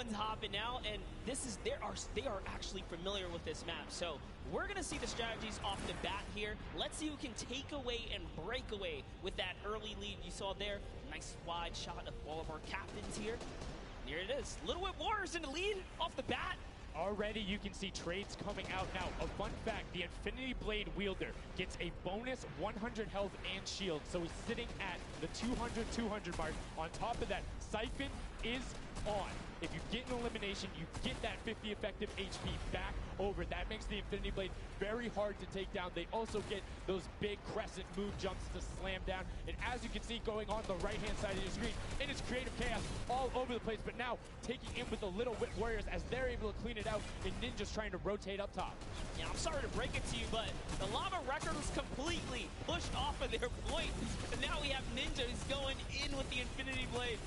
everyone's hopping out, and they are actually familiar with this map. So we're gonna see the strategies off the bat here. Let's see who can take away and break away with that early lead you saw there. Nice wide shot of all of our captains here. Here it is. Little Whip Warriors in the lead off the bat. Already you can see trades coming out now. A fun fact, the Infinity Blade wielder gets a bonus 100 health and shield. So he's sitting at the 200 mark. On top of that, Siphon is on. If you get an elimination, you get that 50 effective HP back over. That makes the Infinity Blade very hard to take down. They also get those big crescent move jumps to slam down. And as you can see going on the right-hand side of your screen, it is creative chaos all over the place. But now taking in with the Little Whip Warriors as they're able to clean it out, and Ninja's trying to rotate up top. Yeah, I'm sorry to break it to you, but the Llama Record was completely pushed off of their point. And now we have Ninja who's going in with the Infinity Blade.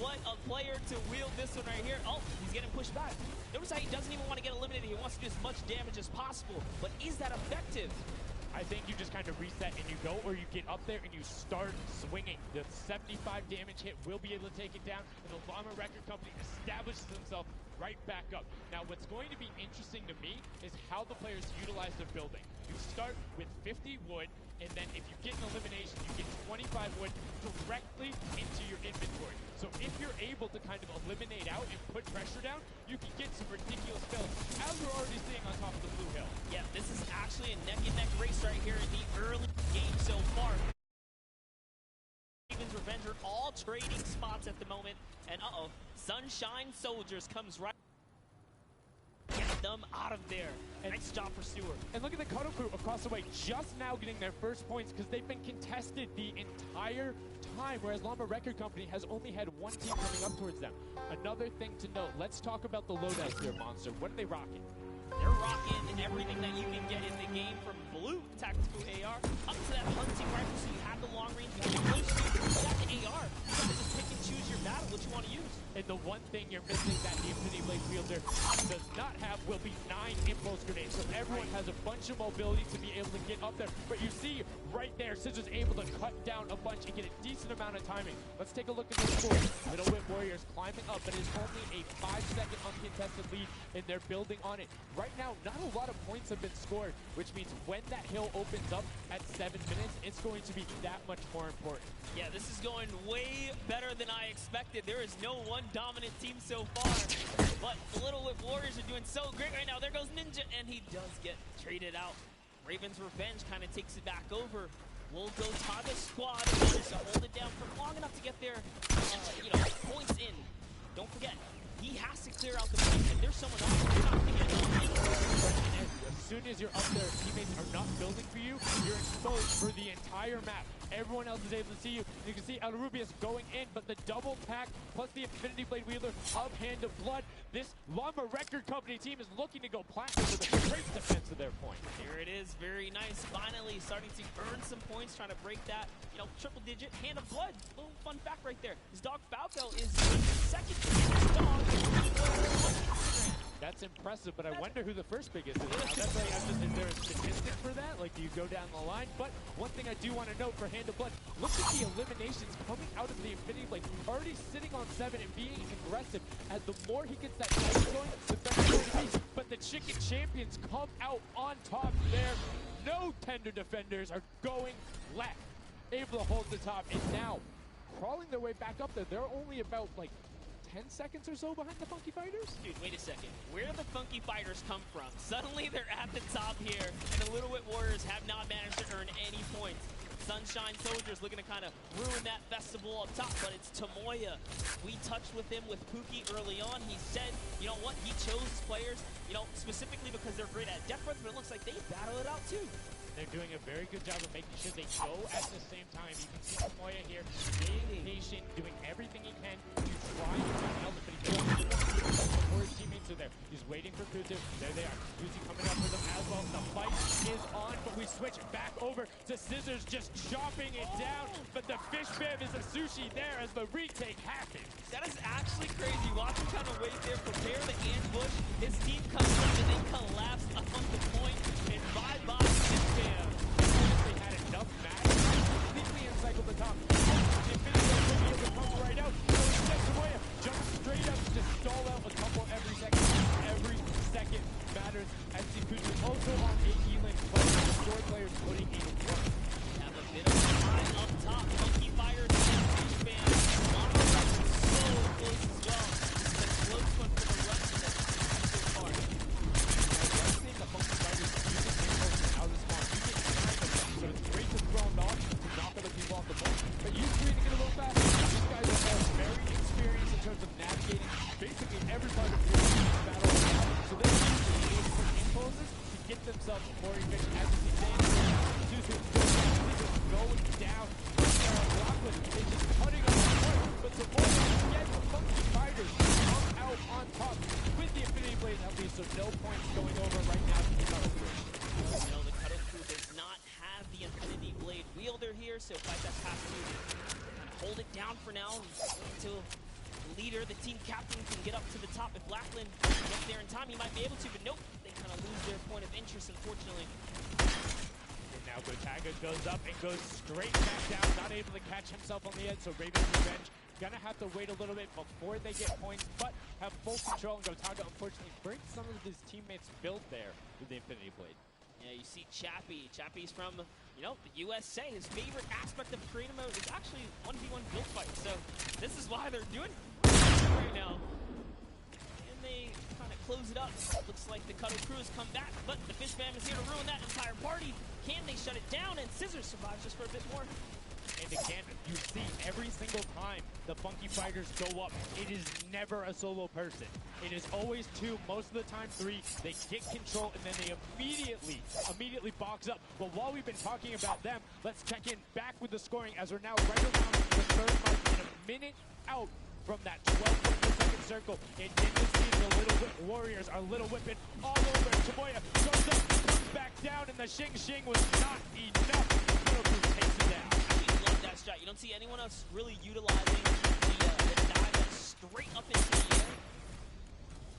What a player to wield this one right here. Oh, he's getting pushed back. Notice how he doesn't even want to get eliminated. He wants to do as much damage as possible. But is that effective? I think you just kind of reset and you go, or you get up there and you start swinging. The 75 damage hit will be able to take it down, and the Llama Record Company establishes himself right back up. Now, what's going to be interesting to me is how the players utilize their building. You start with 50 wood, and then if you get an elimination, you get 25 wood directly into your inventory. So if you're able to kind of eliminate out and put pressure down, you can get some ridiculous kills, as we're already seeing on top of the Blue Hill. Yeah, this is actually a neck-and-neck race right here in the early game so far. Raven's Revenge are all trading spots at the moment, and Sunshine Soldiers comes right. Get them out of there. And nice job for Stewart. And look at the Cuddle Crew across the way, just now getting their first points because they've been contested the entire time, whereas Llama Record Company has only had one team coming up towards them. Another thing to note, let's talk about the loadouts here, Monster. What are they rocking? They're rocking everything that you can get in the game, from blue tactical AR up to that hunting rifle, so you have the long range, you have the close range, you got the AR. You have to just pick and choose your battle, what you want to use. And the one thing you're missing that the Infinity Blade wielder does not have will be 9 impulse grenades. So everyone has a bunch of mobility to be able to get up there. But you see right there, Scissors able to cut down a bunch and get a decent amount of timing. Let's take a look at this score. Little Whip Warriors climbing up, but it's only a 5-second uncontested lead, and they're building on it. Right now, not a lot of points have been scored, which means when that hill opens up at 7 minutes, it's going to be that much more important. Yeah, this is going way better than I expected. There is no one dominant team so far, but the Little Whip Warriors are doing so great right now. There goes Ninja, and he does get traded out. Raven's Revenge kind of takes it back over. We'll go Taga Squad to hold it down for long enough to get their points in. Don't forget, he has to clear out the points, and there's someone else who's not going to get it. As soon as you're up there, teammates are not building for you, you're exposed for the entire map. Everyone else is able to see you. You can see El Rubius going in, but the double pack plus the Infinity Blade wielder of Hand of Blood. This Llama Record Company team is looking to go platinum with a great defense of their point. Here it is, very nice. Finally starting to earn some points, trying to break that, triple digit. Hand of Blood, little fun fact right there. His dog Falco is second biggest dog in Instagram. That's impressive, but I wonder who the first biggest is. Is there a statistic for that? Like, do you go down the line? But one thing I do want to note for Hand of Blood, look at the eliminations coming out of the Infinity Blade. Already sitting on 7 and being aggressive. As the more he gets that fight going, the better it's going to be. But the Chicken Champions come out on top there. No tender defenders are going left. Able to hold the top, and now crawling their way back up there. They're only about, 10 seconds or so behind the Funky Fighters? Dude, wait a second. Where do the Funky Fighters come from? Suddenly they're at the top here, and the Little Whip Warriors have not managed to earn any points. Sunshine Soldiers looking to kind of ruin that festival up top, but it's Tomoya. We touched with him with Pookie early on. He said, you know what, he chose his players, specifically because they're great at death runs, but it looks like they battle it out too. They're doing a very good job of making sure they go at the same time. You can see Tomoya here, being patient, doing everything he can to try and find out, but he doesn't want to before his teammates are there. He's waiting for Kutu. There they are. Kutu coming up with him as well. The fight is on, but we switch back over to Scissors just chopping it down, but the fish bib is a sushi there as the retake happens. That is actually crazy. Watch him kind of wait there, prepare the ambush. His team comes up and then collapse up on the point, and bye-bye Fish Bib. They had enough match. Completely encircled the top. The Infinity Blade will be able to come right out. So Tomoya jumps straight up to stall out a couple of Morgan as you see going down. Lockwood is just cutting on the court, but the Morgan gets the Funky Fighters come out on top with the Infinity Blade at least, so no points going over right now to the Cuddle Crew. No, the Cuddle Crew does not have the Infinity Blade wielder here, so Phytex has to kind of hold it down for now until the leader, the team captain, can get up to the top. If Blackland gets there in time, he might be able to, but nope, they kind of lose their point of interest, unfortunately. And now Gotaga goes up and goes straight back down, not able to catch himself on the edge, so Raven's Revenge gonna have to wait a little bit before they get points, but have full control, and Gotaga unfortunately breaks some of his teammates' build there with the Infinity Blade. Yeah, you see Chappie. Chappie's from, you know, the USA. His favorite aspect of creative mode is actually 1v1 build fights, so this is why they're doing right now. And they kind of close it up. Looks like the Cuddle Crew has come back, but the Fish Fam is here to ruin that entire party. Can they shut it down? And Scissors survives just for a bit more. And again, you see every single time the Funky Fighters go up, it is never a solo person. It is always two, most of the time three. They get control and then they immediately box up. But while we've been talking about them, let's check in back with the scoring as we're now right around the third mark and a minute out from that 12-point-per-second circle. And in this team, the Little Whip Warriors are Little Whipping all over. Chaboya goes up, comes back down, and the Shing Shing was not enough. Little Crew takes it down. That shot. You don't see anyone else really utilizing the dive straight up into the air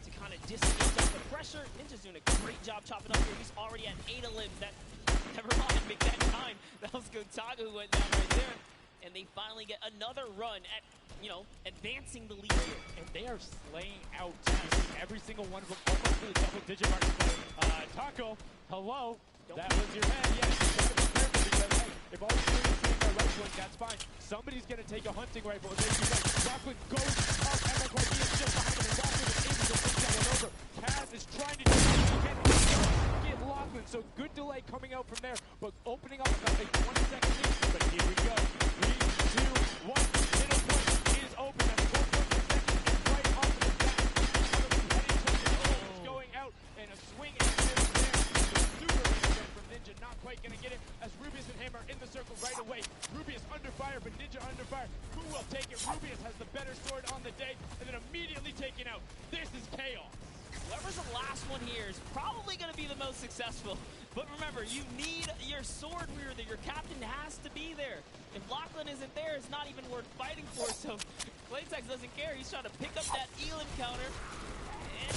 to kind of dissipate some of the pressure. Ninja's doing a great job chopping up here. He's already at 8 of limbs. That, never mind, make that time. That was Gotaga who went down right there. And they finally get another run at, you know, advancing the lead here. And they are slaying out every single one of them, almost to the double-digit mark. Taco, hello. That was your head. Yes, you gotta be careful because, hey, if all you're doing is shooting a rifling, that's fine. Somebody's going to take a hunting rifle. And there you go. Rockwood goes up, and McCarthy is just behind him. And Rockwood is able to take that one over. Kaz is trying to do what he can. Get Lachlan. So good delay coming out from there, but opening up about a 20-second lead. But here we go. 3, 2, 1. Middle point is open. That's 1 point per second. And right off of the back. It's going out, and a swing and a Ninja not quite going to get it as Rubius and Hammer in the circle right away. Rubius under fire, but Ninja under fire. Who will take it? Rubius has the better sword on the day, and then immediately taken out. This is chaos. Whoever's the last one here is probably going to be the most successful. But remember, you need your sword wielder. Your captain has to be there. If Lachlan isn't there, it's not even worth fighting for. So Playtex doesn't care. He's trying to pick up that Elam counter. And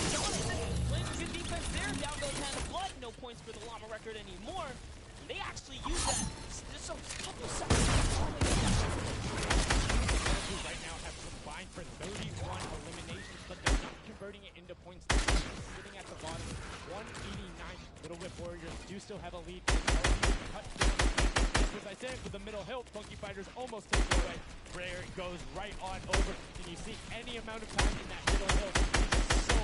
playing good defense there. Down goes Hand of Blood. No points for the Llama record anymore. And they actually use that just a couple seconds. Right now have combined for 31 eliminations, but they're not converting it into points. They're sitting at the bottom. 189. Little Whip Warriors do still have a lead. As I said, with the middle hill, Funky Fighters almost take it away. Rare goes right on over, and you see any amount of time in that middle hill. It's so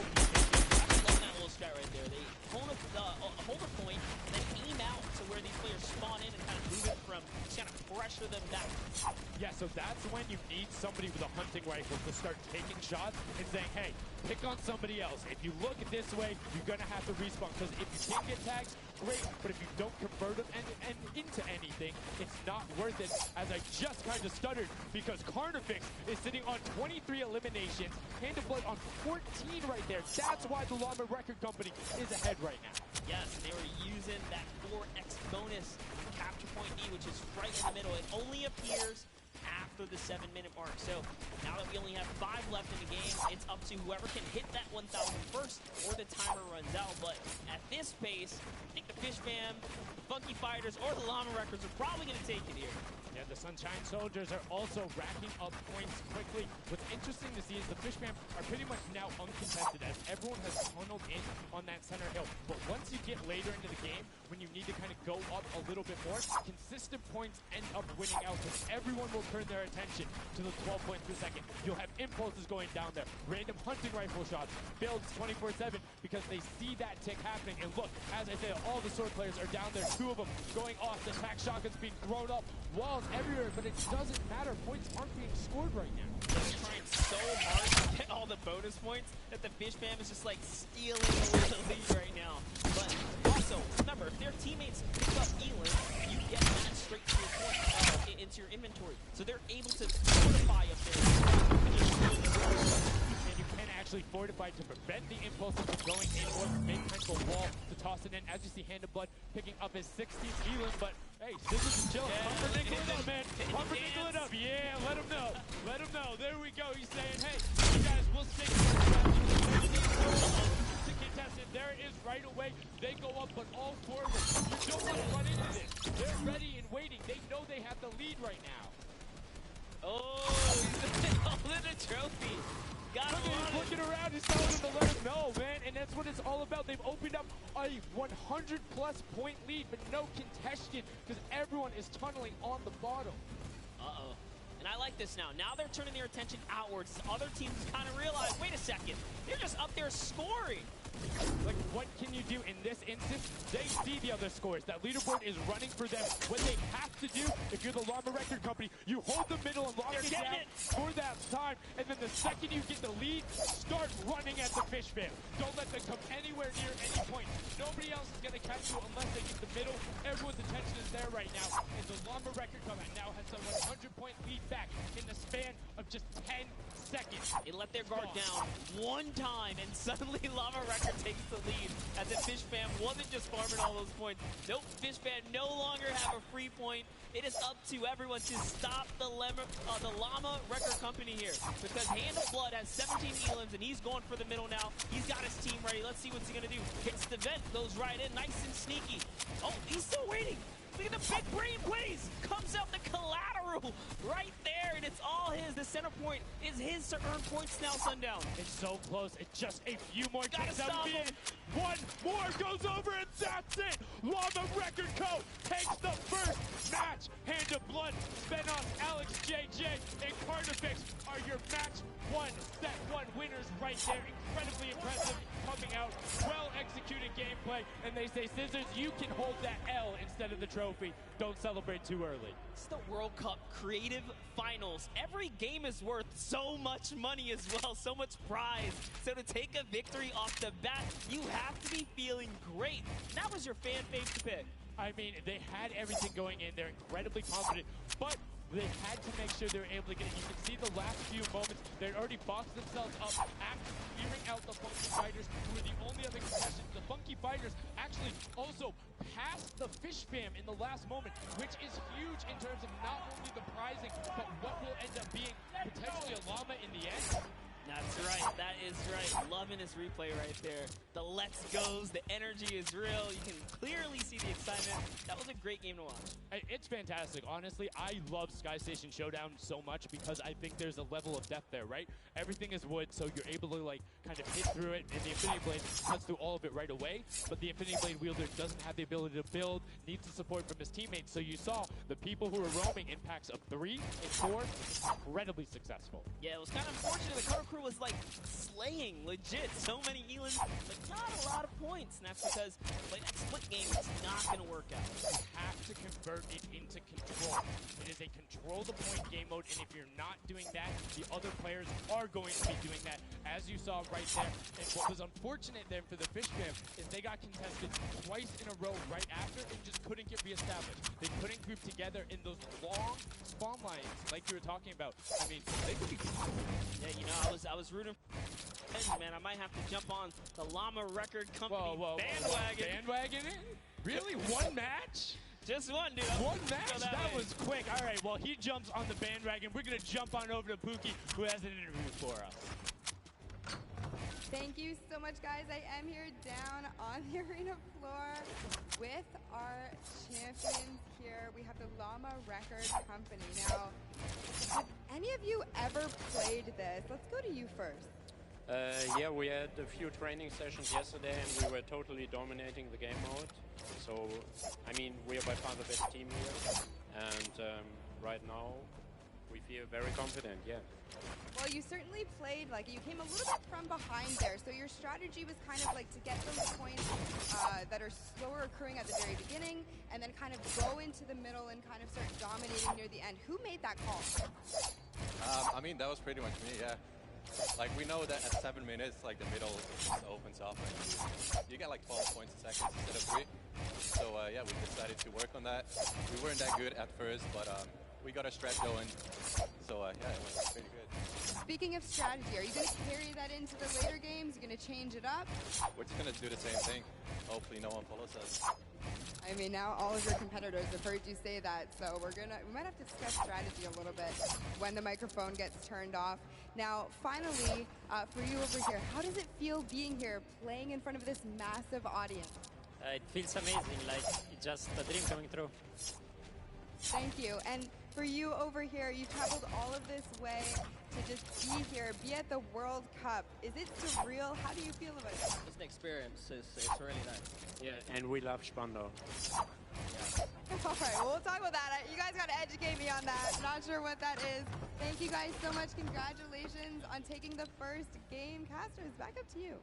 that little strat right there. They hold a point, and then aim out to where these players spawn in and kind of move it from, just kind of pressure them back. Yeah, so that's when you need somebody with a hunting rifle to start taking shots and saying, hey, pick on somebody else. If you look at this way, you're going to have to respawn, because if you can't get tags, great, but if you don't convert them and into anything, it's not worth it, as I just kind of stuttered, because Carnifex is sitting on 23 eliminations, Hand of Blood on 14 right there. That's why the Llama Record Company is ahead right now. Yes, they were using that 4x bonus capture point D, which is right in the middle. It only appears after the 7-minute mark. So now that we only have 5 left in the game, it's up to whoever can hit that 1,000 first or the timer runs out. But at this pace, I think the Fish Fam, the Funky Fighters, or the Llama Records are probably going to take it here. Yeah, the Sunshine Soldiers are also racking up points quickly. What's interesting to see is the Fish Fam are pretty much now uncontested, as everyone has tunneled in on that center hill. But once you get later into the game, when you need to kind of go up a little bit more, consistent points end up winning out, because everyone will turn their attention to the 12 points per second. You'll have impulses going down there, random hunting rifle shots, builds 24/7, because they see that tick happening. And look, as I said, all the sword players are down there, 2 of them going off. The tack shotgun's being thrown up, walls everywhere, but it doesn't matter. Points aren't being scored right now. They're trying so hard to get all the bonus points that the Fish Fam is just like stealing away the lead right now. But also, remember, if their teammates pick up Elin, you get that straight to your point, into your inventory. So they're able to fortify up there. And you can actually fortify to prevent the impulses from going in or make Prince a wall to toss it in. As you see, Hand of Blood picking up his 16th Elin, but hey, Scissors is chilling. Yeah, Pumpernickel it up, man. Pumpernickel it up. Yeah, let him know. Let him know. There we go. He's saying, hey, you guys will stick to contest it. There it is right away. They go up, but all forward. You don't want to run into this. They're ready and waiting. They know they have the lead right now. Oh, he's holding a trophy. Got him. He's looking around. He's telling them to let him know, man. And that's what it's all about. They've opened up a 100-plus point lead, but no contention because everyone is tunneling on the bottom. Uh-oh. And I like this now. Now they're turning their attention outwards. Other teams kind of realize, wait a second, they're just up there scoring. Like, what can you do in this instance? They see the other scores. That leaderboard is running for them. What they have to do, if you're the Llama Record Company, you hold the middle and lock it down for that time. And then the second you get the lead, start running at the Fish Fam. Don't let them come anywhere near any point. Nobody else is going to catch you unless they get the middle. Everyone's attention is there right now. And the Llama Record Company now has a 100-point lead back in the span of just 10 seconds. They let their guard down one time, and suddenly Llama Record takes the lead, as the Fish Fam wasn't just farming all those points. Nope, Fish Fam no longer have a free point. It is up to everyone to stop the Llama Record Company here, because Hand of Blood has 17 Elins, and he's going for the middle now. He's got his team ready. Let's see what's he going to do. Hits the vent, goes right in, nice and sneaky. Oh, he's still waiting. Look at the big brain blaze. Comes out the collateral right there, and it's all his. The center point is his to earn points now, Sundown. It's so close. It's just a few more. Gotta stop him. One more goes over, and that's it. Llama Record Co. takes the first match. Hand of Blood, Spenos, Alex JJ, and Carnifex are your match one, set one winners right there. Incredibly impressive coming out. Well executed gameplay, and they say, Scissors, you can hold that L instead of the trophy. Don't celebrate too early. It's the World Cup Creative Finals. Every game is worth so much money as well, so much prize. So to take a victory off the bat, you have to be feeling great. That was your fan fave to pick. I mean, they had everything going in. They're incredibly confident, but they had to make sure they were able to get it. You can see the last few moments, they'd already boxed themselves up after clearing out the Funky Fighters, who were the only other contestants. The Funky Fighters actually also passed the Fish Fam in the last moment, which is huge in terms of not only the prizing, but what will end up being potentially a llama in the end. That's right. That is right. Loving this replay right there. The let's goes, the energy is real. You can clearly see the excitement. That was a great game to watch. It's fantastic. Honestly, I love Sky Station Showdown so much because I think there's a level of depth there, right? Everything is wood, so you're able to like kind of hit through it, and the Infinity Blade cuts through all of it right away. But the Infinity Blade wielder doesn't have the ability to build, needs the support from his teammates. So you saw the people who were roaming in packs of 3 and 4, incredibly successful. Yeah, it was kind of unfortunate. The Cutter Crew was like slaying legit so many Elins, but not a lot of points. And that's because like, that split game is not going to work out. You have to convert it into control. It is a control the point game mode, and if you're not doing that, the other players are going to be doing that, as you saw right there. And what was unfortunate then for the Fish Fam is they got contested twice in a row right after and just couldn't get reestablished. They couldn't group together in those long spawn lines like you were talking about. I mean, they could be. Yeah, you know, I was rooting for man. I might have to jump on the Llama Record Company bandwagon. Bandwagon it? Really? One match? Just one, dude. One match? That was quick. All right, well, he jumps on the bandwagon. We're going to jump on over to Pookie, who has an interview for us. Thank you so much, guys. I am here down on the arena floor with our champions here. We have the Llama Record Company. Now, have any of you ever played this? Let's go to you first. Yeah, we had a few training sessions yesterday, and we were totally dominating the game mode. So, I mean, we are by far the best team here. And right now, We feel very confident, yeah. Well, you certainly played, like, you came a little bit from behind there, so your strategy was kind of like to get those points that are slower accruing at the very beginning, and then kind of go into the middle and kind of start dominating near the end. Who made that call? I mean, that was pretty much me, yeah. Like, we know that at 7 minutes, like, the middle just opens up and you get like 12 points a second instead of 3. So, yeah, we decided to work on that. We weren't that good at first, but we got a strat going. So, yeah, it was pretty good. Speaking of strategy, are you going to carry that into the later games? You're going to change it up? We're just going to do the same thing. Hopefully no one follows us. I mean, now all of your competitors have heard you say that, so we might have to discuss strategy a little bit when the microphone gets turned off. Now, finally, for you over here, how does it feel being here, playing in front of this massive audience? It feels amazing, like it's just a dream coming true. Thank you. And for you over here, you traveled all of this way to just be here, be at the World Cup. Is it surreal? How do you feel about it? It's an experience. It's really nice. Yeah, and we love Spandau. All right, well, we'll talk about that. You guys got to educate me on that. Not sure what that is. Thank you guys so much. Congratulations on taking the first game. Casters, back up to you.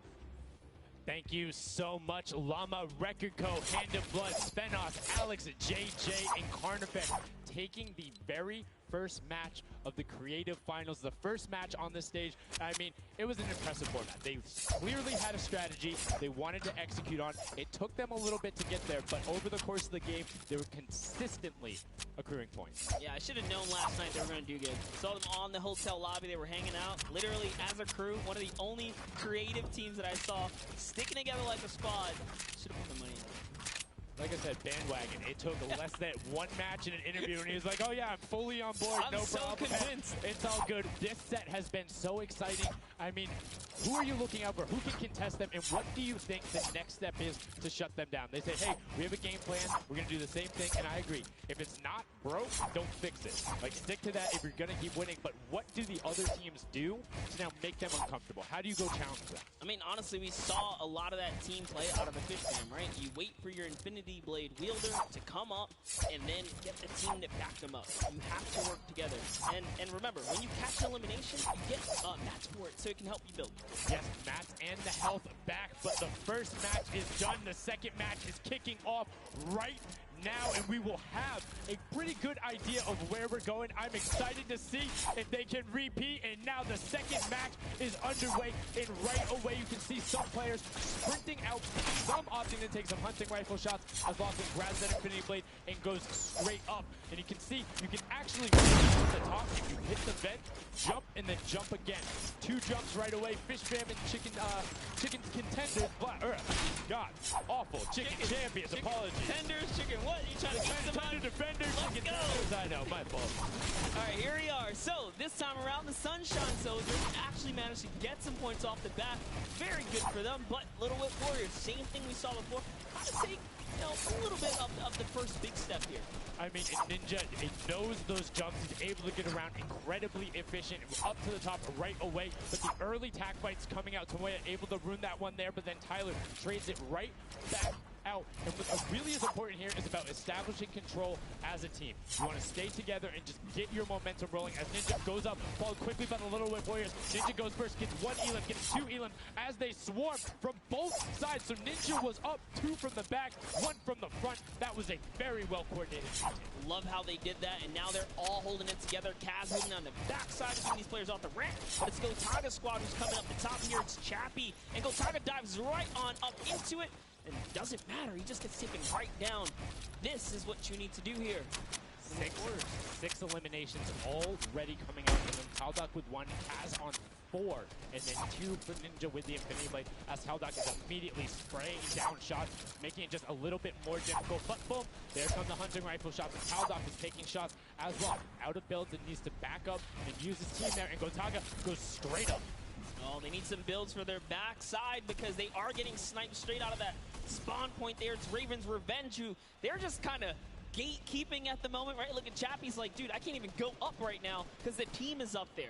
Thank you so much, Llama, Record Co., Hand of Blood, Spenos, Alex, JJ, and Carnifex, taking the very first match of the Creative Finals, the first match on this stage. I mean, it was an impressive format. They clearly had a strategy they wanted to execute on. It took them a little bit to get there, but over the course of the game, they were consistently accruing points. Yeah, I should have known last night they were going to do good. Saw them on the hotel lobby. They were hanging out. Literally, as a crew, one of the only creative teams that I saw sticking together like a squad. Should have put the money in. Like I said, bandwagon. It took less than one match in an interview, and he was like, oh yeah, I'm fully on board, no problem. I'm so convinced. It's all good. This set has been so exciting. I mean, who are you looking out for? Who can contest them? And what do you think the next step is to shut them down? They say, hey, we have a game plan. We're going to do the same thing, and I agree. If it's not broke, don't fix it. Like, stick to that if you're going to keep winning. But what do the other teams do to now make them uncomfortable? How do you go challenge them? I mean, honestly, we saw a lot of that team play out of the Fish Fam, right? You wait for your Infinity Blade wielder to come up and then get the team to back them up. You have to work together. And remember, when you catch elimination, you get mats for it so it can help you build. Yes, mats and the health back, but the first match is done. The second match is kicking off right now, and we will have a pretty good idea of where we're going. I'm excited to see if they can repeat, and now the second match is underway, and right away you can see some players sprinting out, some opting to take some hunting rifle shots as Lawson grabs that Infinity Blade and goes straight up. And you can see, you can actually at the top, if you hit the vent, jump, and then jump again. 2 jumps right away. Fish Fam and Chicken Contenders, God, awful. Chicken Champions, apologies. Contenders, Chicken what? You trying to get them out? Defenders, Let's Chicken go. Contenders, I know, my fault. All right, here we are. So this time around, the Sunshine Soldiers actually managed to get some points off the bat. Very good for them, but Little Whip Warriors, same thing we saw before. Kind of take, a little bit of the first big step here. I mean, Ninja, it knows those jumps. He's able to get around incredibly efficient, up to the top right away. But the early tack fights coming out, Tomoya able to ruin that one there, but then Tyler trades it right back out. And what really is important here is about establishing control as a team. You want to stay together and just get your momentum rolling as Ninja goes up, followed quickly by the Little Whip Warriors. Ninja goes first, gets 1 Elim, gets 2 Elim as they swarm from both sides. So Ninja was up 2 from the back, 1 from the front. That was a very well coordinated team. Love how they did that, and now they're all holding it together. Kaz holding on the backside, getting these players off the ramp. But it's Gotaga squad who's coming up the top here. It's Chappie, and Gotaga dives right on up into it. And it doesn't matter, he just gets taken right down. This is what you need to do here. 6 eliminations already coming out from them. Taldock with 1, Kaz on 4, and then 2 for Ninja with the Infinity Blade, as Taldock is immediately spraying down shots, making it just a little bit more difficult. But boom, there come the hunting rifle shots, and Taldock is taking shots as well. Out of builds and needs to back up and use his team there, and Gotaga goes straight up. Oh, they need some builds for their backside because they are getting sniped straight out of that spawn point there. It's Raven's Revenge, who they're just kind of gatekeeping at the moment, right? Look at Chappie's like, dude, I can't even go up right now because the team is up there.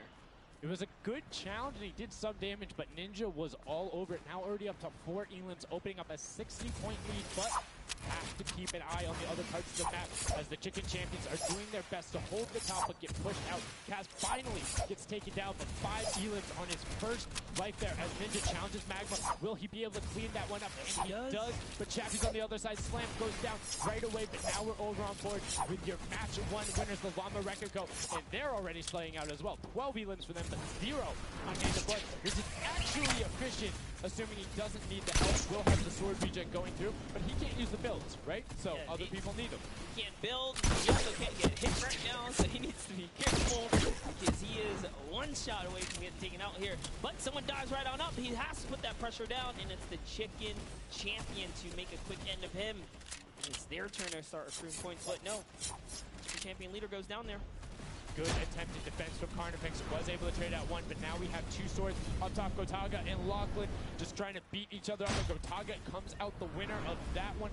It was a good challenge, and he did some damage, but Ninja was all over it. Now already up to 4 Elans, opening up a 60-point lead, but have to keep an eye on the other parts of the map as the Chicken Champions are doing their best to hold the top but get pushed out. Kaz finally gets taken down, but 5 Elans on his first life there as Ninja challenges Magma. Will he be able to clean that one up? And he does, but Chappie's on the other side. Slam goes down right away, but now we're over on board with your match 1 winners, the Llama Rekiko, and they're already slaying out as well. 12 Elans for them, but 0 on Hand of Blood. This is actually efficient, assuming he doesn't need the help. Will have the sword regen going through, but he can't use the builds, right? So Yeah, other people need them. He can't build, he also can't get hit right now, so he needs to be careful because he is 1 shot away from getting taken out here. But someone dives right on up. He has to put that pressure down, and it's the Chicken Champion to make a quick end of him. It's their turn to start accruing points, but no. Chicken Champion leader goes down there. Good attempted defense from Carnifex, was able to trade out 1, but now we have 2 swords up top. Gotaga and Lachlan just trying to beat each other up, and Gotaga comes out the winner of that one.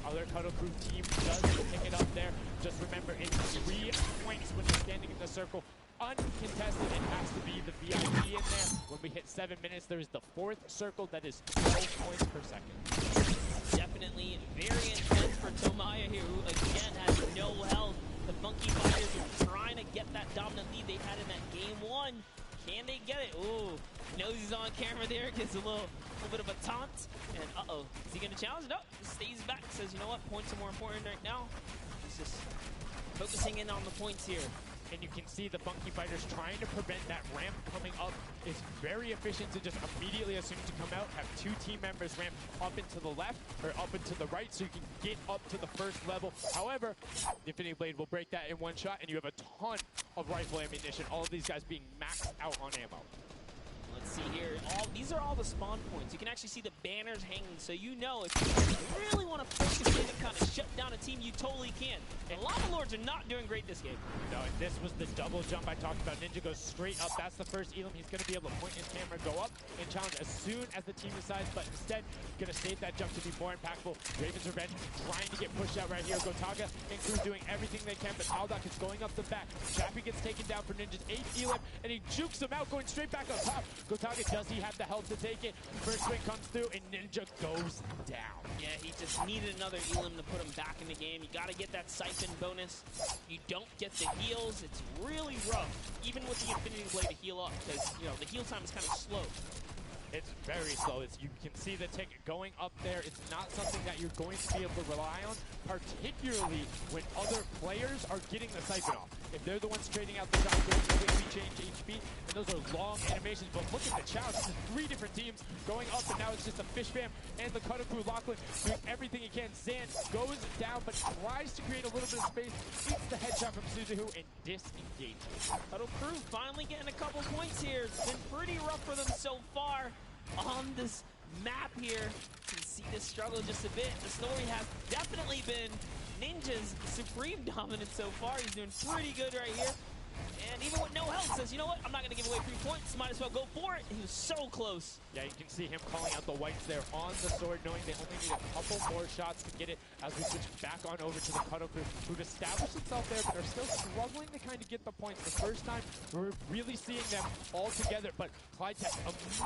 Other Cuddle Crew team does pick it up there. Just remember, it's 3 points when you're standing in the circle. Uncontested, it has to be the VIP in there. When we hit 7 minutes, there is the 4th circle that is 12 points per second. Definitely very intense for Tomaya here, who again has no health. The Funky Fighters are trying to get that dominant lead they had in that game 1. Can they get it? Ooh, knows he's on camera there, gets a little bit of a taunt. And uh-oh, is he gonna challenge? No, stays back, says, you know what, points are more important right now. He's just focusing in on the points here. And you can see the Funky Fighters trying to prevent that ramp coming up. It's very efficient to just immediately, as soon as you come out, have 2 team members ramp up and to the left or up and to the right so you can get up to the first level. However, the Infinity Blade will break that in 1 shot, and you have a ton of rifle ammunition. All of these guys being maxed out on ammo. Let's see here. These are all the spawn points. You can actually see the banners hanging, so you know if you really want to focus in and kind of shut down a team, you totally can. And Llama Lords are not doing great this game. No, and this was the double jump I talked about. Ninja goes straight up. That's the first Elam. He's going to be able to point his camera, go up, and challenge as soon as the team decides, but instead, going to save that jump to be more impactful. Raven's Revenge trying to get pushed out right here. Gotaga and crew doing everything they can, but Aldok is going up the back. Chappie gets taken down for Ninja's 8th Elam, and he jukes him out, going straight back up top. Gotaga, does he have the help to take it? First swing comes through, and Ninja goes down. Yeah, he just needed another Elam to put him back in the game. You got to get that siphon bonus. You don't get the heals. It's really rough, even with the Infinity Blade to heal up, because, you know, the heal time is kind of slow. It's very slow. You can see the tick going up there. It's not something that you're going to be able to rely on, particularly when other players are getting the siphon off. If they're the ones trading out the shots, they quickly change HP, and those are long animations. But look at the challenge. This is 3 different teams going up, and now it's just a Fish Fam and the Cuddle Crew. Lachlan doing everything he can. Zan goes down, but tries to create a little bit of space. Eats the headshot from Suzuhu and disengages. Cuddle Crew finally getting a couple points here. It's been pretty rough for them so far on this map here. You can see this struggle just a bit. The story has definitely been Ninja's supreme dominance so far. He's doing pretty good right here. And even with no help, says, you know what, I'm not going to give away 3 points. Might as well go for it. He was so close. Yeah, you can see him calling out the whites there on the sword, knowing they only need a couple more shots to get it as we switch back on over to the Cuddle Crew, who've established itself there, but are still struggling to kind of get the points. The first time, we're really seeing them all together, but Clyde Tech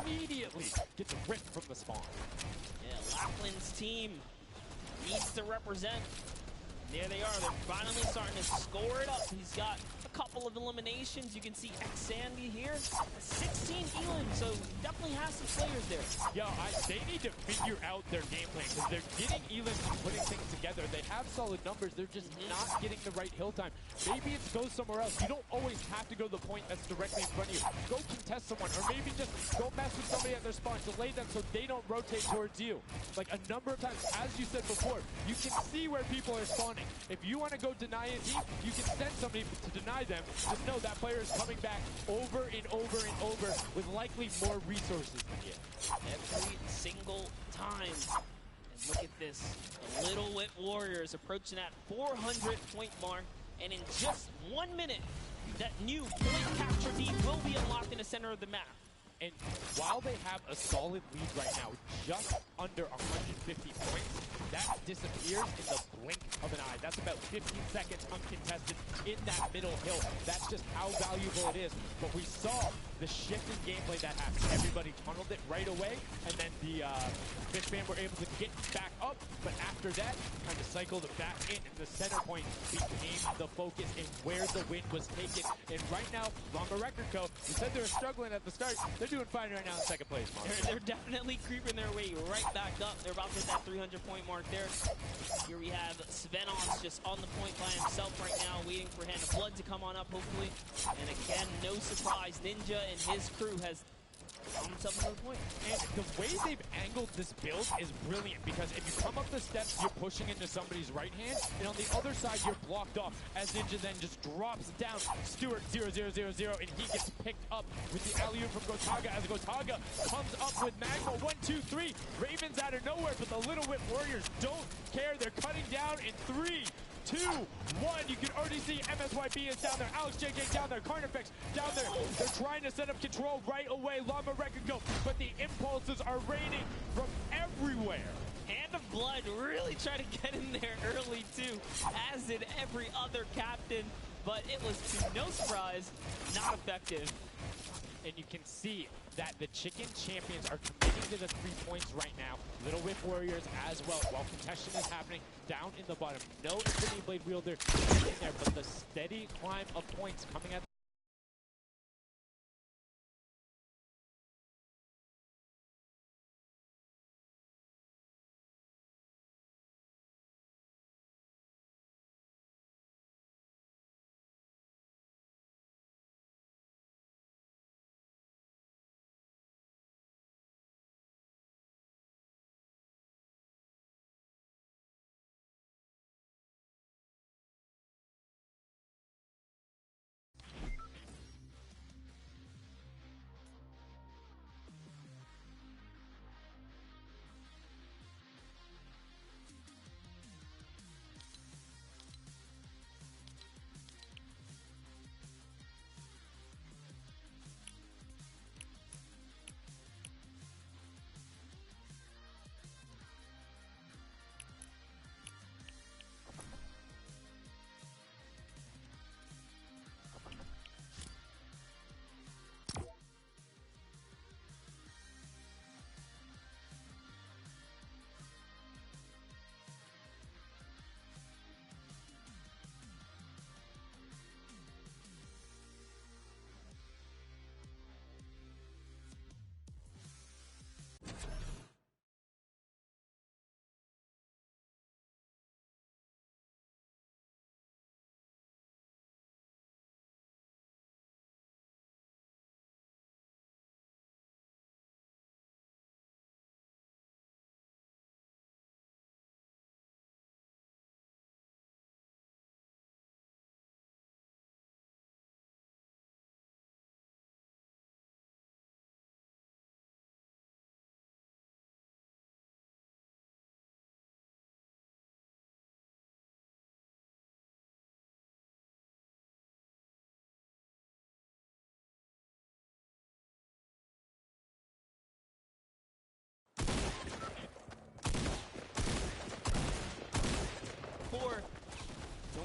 immediately gets ripped from the spawn. Yeah, Lachlan's team needs to represent. There they are. They're finally starting to score it up. He's got a couple of eliminations. You can see X-Sandy here. 16 Elam, so definitely has some players there. Yo, they need to figure out their game plan, because they're getting Elam and putting things together. They have solid numbers. They're just not getting the right hill time. Maybe it's go somewhere else. You don't always have to go to the point that's directly in front of you. Go contest someone, or maybe just go mess with somebody at their spawn. Delay them so they don't rotate towards you. Like a number of times, as you said before, you can see where people are spawning. If you want to go deny a team, you can send somebody to deny them. Just know that player is coming back over and over and over with likely more resources than you. Every single time. And look at this. The Little Wit Warriors approaching that 400-point mark. And in just 1 minute, that new point capture beam will be unlocked in the center of the map. And while they have a solid lead right now, just under 150 points, that disappears in the blink of an eye. That's about 15 seconds uncontested in that middle hill. That's just how valuable it is. But we saw the shift in gameplay that happened. Everybody tunneled it right away, and then the Fishman were able to get back up, but after that, kind of cycled back in, and the center point became the focus in where the win was taken. And right now, Llama Record Co., you said they were struggling at the start. They're doing fine right now in second place, Mark. They're definitely creeping their way right back up. They're about to hit that 300-point mark there. Here we have Svenos just on the point by himself right now, waiting for Hand of Blood to come on up, hopefully. And again, no surprise, Ninja and his crew has found himself another point. And the way they've angled this build is brilliant, because if you come up the steps, you're pushing into somebody's right hand, and on the other side, you're blocked off, as Ninja then just drops down. Stewart 0-0-0-0, and he gets picked up with the alley-oop from Gotaga, as Gotaga comes up with Magma. 1, 2, 3. Ravens out of nowhere, but the Little Whip Warriors don't care. They're cutting down in 3, 2, 1. You can already see MSYB is down there. Alex JJ down there. Carnifex down there. They're trying to set up control right away. Llama Record go, but the impulses are raining from everywhere. Hand of Blood really tried to get in there early too, as did every other captain, but it was to no surprise, not effective. And you can see that the Chicken Champions are committing to the 3 points right now. Little Whip Warriors as well, while contention is happening down in the bottom. No Infinity Blade Wielder in there, but the steady climb of points coming at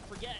forget,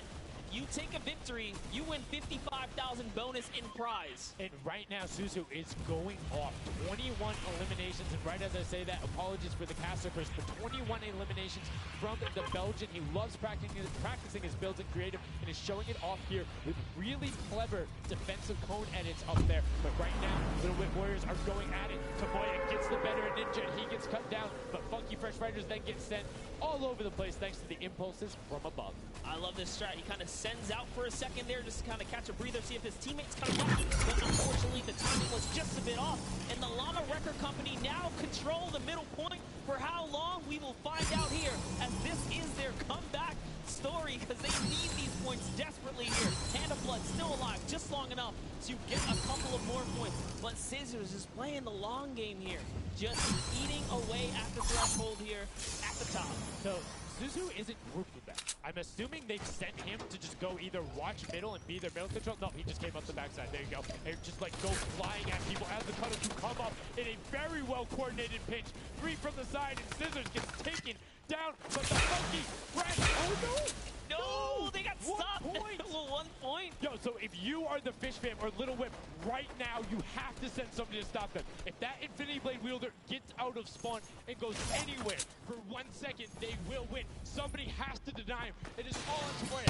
you take a victory, you win 55,000 bonus in prize. And right now, Suzu is going off. 21 eliminations, and right as I say that, apologies for the caster curse, but 21 eliminations from the Belgian. He loves practicing his builds and creative, and is showing it off here with really clever defensive cone edits up there. But right now, Little Whip Warriors are going at it. Taboya gets the better of Ninja, and he gets cut down, but Funky Fresh Riders then get sent all over the place thanks to the impulses from above. I love this strat. He kind of sends out for a second there just to kind of catch a breather, see if his teammates come back. But unfortunately, the timing was just a bit off. And the Llama Record Company now control the middle point. For how long, we will find out here, as this is their comeback story, because they need these points desperately here. Hand of Blood still alive just long enough to get a couple of more points. But Scissors is playing the long game here, just eating away at the threshold here at the top. So Suzu isn't grouped with them. I'm assuming they've sent him to just go either watch middle and be their middle control. No, he just came up the backside. There you go. And just like go flying at people as the Cuddle 2 come up in a very well coordinated pinch. 3 from the side, and Scissors gets taken down, but the Funky Fresh, oh no! No, they got stopped. 1 point. Well, 1 point. Yo, so if you are the Fish Fam or Little Whip, right now you have to send somebody to stop them. If that Infinity Blade wielder gets out of spawn and goes anywhere for 1 second, they will win. Somebody has to deny him. It is all on Tomoya.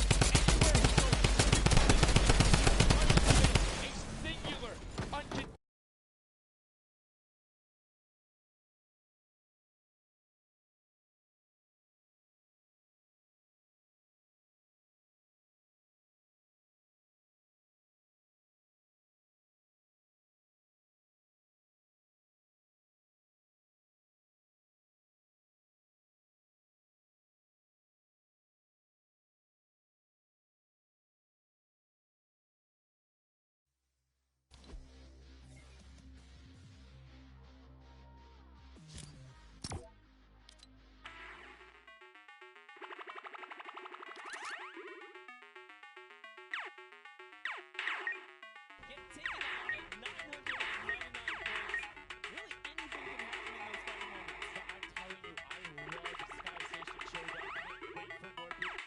Anywhere he goes, a singular, uncontested. Get taken out at 999 points. Really, anything can happen in those kind of moments. But I'm telling you, I love Sky Station Showdown. I can't wait for more people.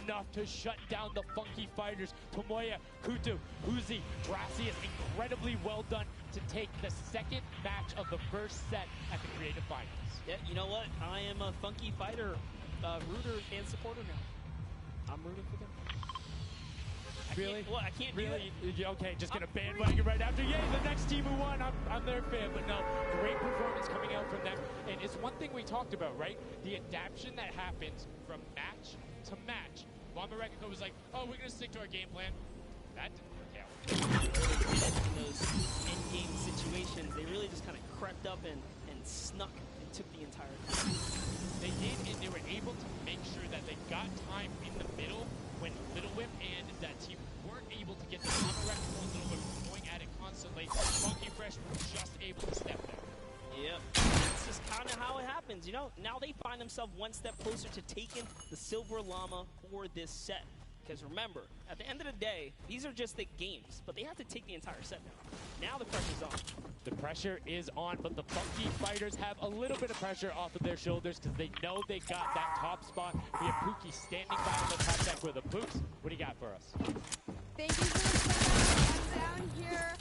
Enough to shut down the Funky Fighters. Tomoya, Kutu, Uzi, Drassi is incredibly well done to take the second match of the first set at the Creative Finals. Yeah, you know what? I am a Funky Fighter rooter and supporter now. I'm rooting for them. Really? I can't Really? do it. Okay, just gonna bandwagon right after. Yay, the next team who won. I'm their fan, but no, great performance coming out from them. And it's one thing we talked about, right? The adaptation that happens from match to match. Llama Rekiko was like, oh, we're gonna stick to our game plan. That didn't work out. In those end-game situations, they really just kind of crept up and snuck and took the entire game. They did, and they were able to make sure that they got time in the middle when Little Whip and that team weren't able to get the Llama Rekiko and Little Whip going at it constantly. Funky Fresh were just able to step there. Yep, that's just kind of how it happens, you know? Now they find themselves one step closer to taking the Silver Llama for this set. Because remember, at the end of the day, these are just the games, but they have to take the entire set now. Now the pressure's on. The pressure is on, but the Funky Fighters have a little bit of pressure off of their shoulders because they know they got that top spot. We have Pookie standing by on the top deck with a Pooks. What do you got for us? Thank you for the down here.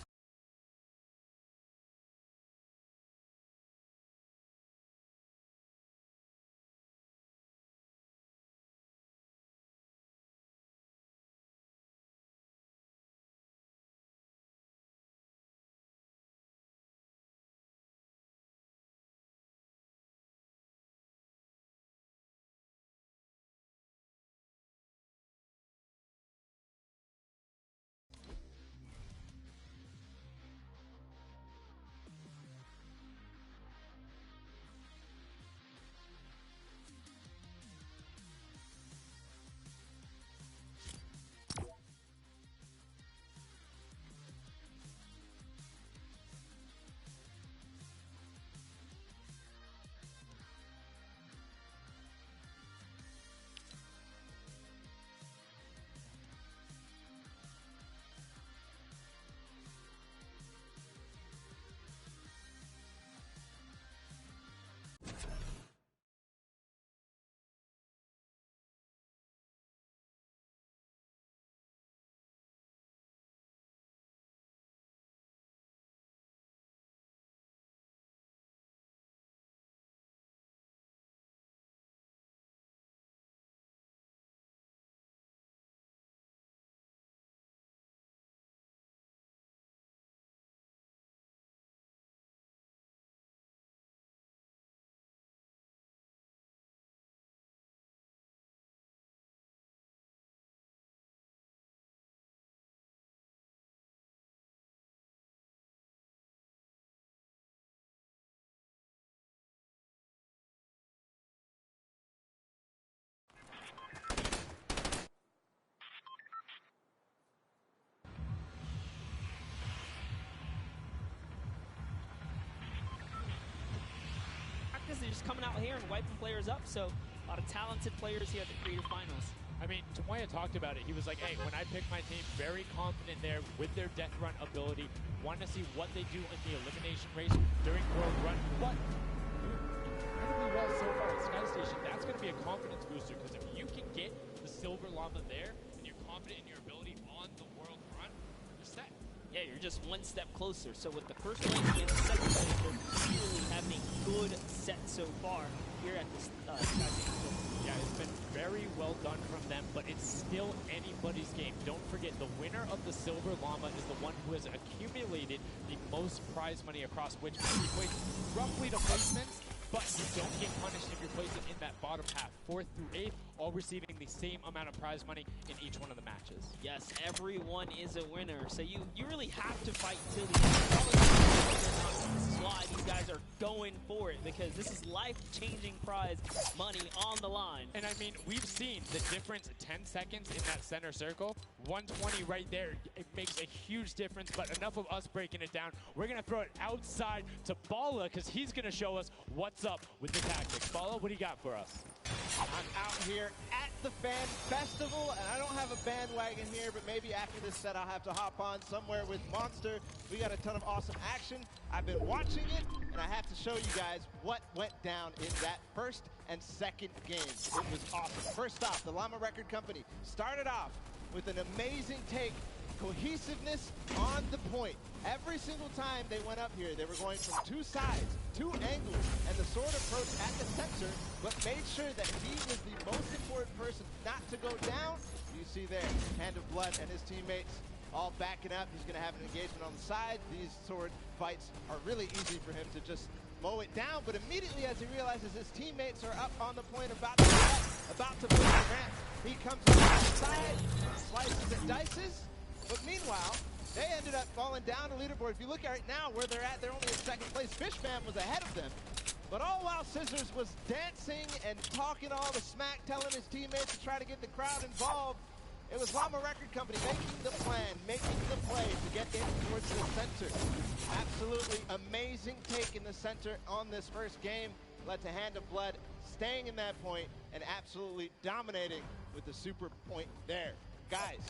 is they're just coming out here and wiping players up. So a lot of talented players here at the Creative Finals. I mean, Tomoya talked about it. He was like, hey, when I pick my team, very confident there with their death run ability. Want to see what they do in the elimination race during World Run. But incredibly well so far at Sky Station. That's going to be a confidence booster, because if you can get the Silver Llama there and you're confident in your ability on the World Run, you're set. Yeah, you're just one step closer. So with the first ranking and the second ranking, they're clearly having a good set so far here at this Sky Station. Yeah, it's been very well done from them, but it's still anybody's game. Don't forget, the winner of the Silver Llama is the one who has accumulated the most prize money across, which equates roughly to placements, but you don't get punished if you're placing in that bottom half, 4th through 8th, all receiving the same amount of prize money in each one of the matches. Yes, everyone is a winner, so you really have to fight till the end. This is why these guys are going for it, because this is life-changing prize money on the line. And I mean, we've seen the difference in 10 seconds in that center circle. 120 right there, it makes a huge difference, but enough of us breaking it down. We're going to throw it outside to Bala, because he's going to show us what's up with the tactics. Bala, what do you got for us? I'm out here at the Fan Festival, and I don't have a bandwagon here, but maybe after this set I'll have to hop on somewhere with Monster. We got a ton of awesome action. I've been watching it, and I have to show you guys what went down in that first and second game. It was awesome. First off, the Llama Record Company started off with an amazing take. Cohesiveness on the point. Every single time they went up here, they were going from two sides, two angles, and the sword approach at the center, but made sure that he was the most important person not to go down. You see there, Hand of Blood and his teammates all backing up. He's going to have an engagement on the side. These sword fights are really easy for him to just mow it down, but immediately as he realizes his teammates are up on the point about to push the ramp, he comes to the side, slices and dices. But meanwhile, they ended up falling down the leaderboard. If you look at it now where they're at, they're only in second place. Fishman was ahead of them. But all while Scissors was dancing and talking all the smack, telling his teammates to try to get the crowd involved, it was Llama Record Company making the plan, making the play to get in towards the center. Absolutely amazing take in the center on this first game. Led to Hand of Blood staying in that point and absolutely dominating with the super point there. Guys,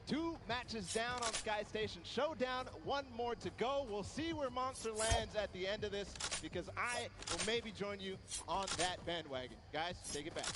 2 matches down on Sky Station Showdown, 1 more to go. We'll see where Monster lands at the end of this, because I will maybe join you on that bandwagon. Guys, take it back.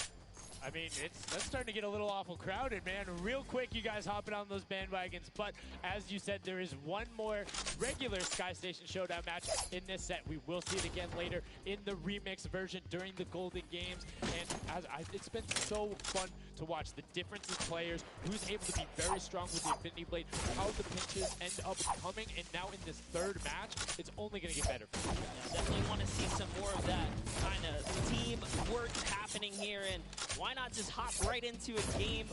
I mean, that's starting to get a little awful crowded, man. Real quick, you guys hopping on those bandwagons. But as you said, there is 1 more regular Sky Station Showdown match in this set. We will see it again later in the remix version during the Golden Games. And it's been so fun to watch the difference in players, who's able to be very strong with the Infinity Blade, how the pinches end up coming, and now in this third match, it's only going to get better for you guys. Yeah, definitely want to see some more of that kind of team work happening here, and why not just hop right into a game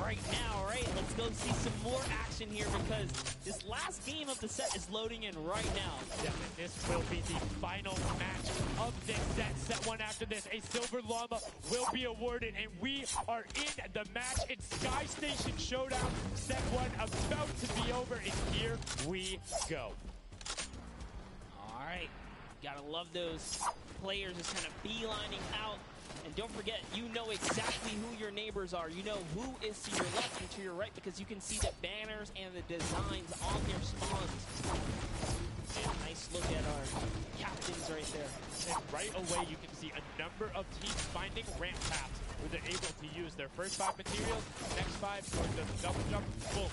right now, right? Let's go see some more action here, because this last game of the set is loading in right now. Yeah, and this will be the final match of this set. Set 1 after this, a Silver Llama will be awarded, and we are in the match. It's Sky Station Showdown. Set 1 about to be over, and here we go. All right, gotta love those players just kind of beelining out. And don't forget, you know exactly who your neighbors are. You know who is to your left and to your right, because you can see the banners and the designs on their spawns. And nice look at our captains right there. And right away, you can see a number of teams finding ramp paths where they're able to use their first 5 materials, next 5 towards the double jump, boom,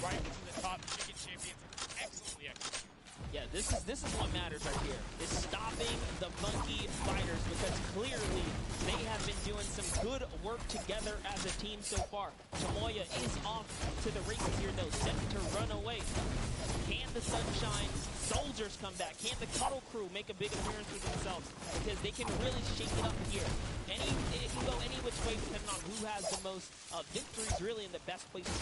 right to the top. Chicken Champions, excellently executed. Yeah, this is what matters right here. Is stopping the Monkey Fighters, because clearly they have been doing some good work together as a team so far. Tomoya is off to the races here though, set to run away. Can the Sunshine Soldiers come back? Can the Cuddle Crew make a big appearance for themselves? Because they can really shake it up here. It can go any which way depending on who has the most victories really in the best places.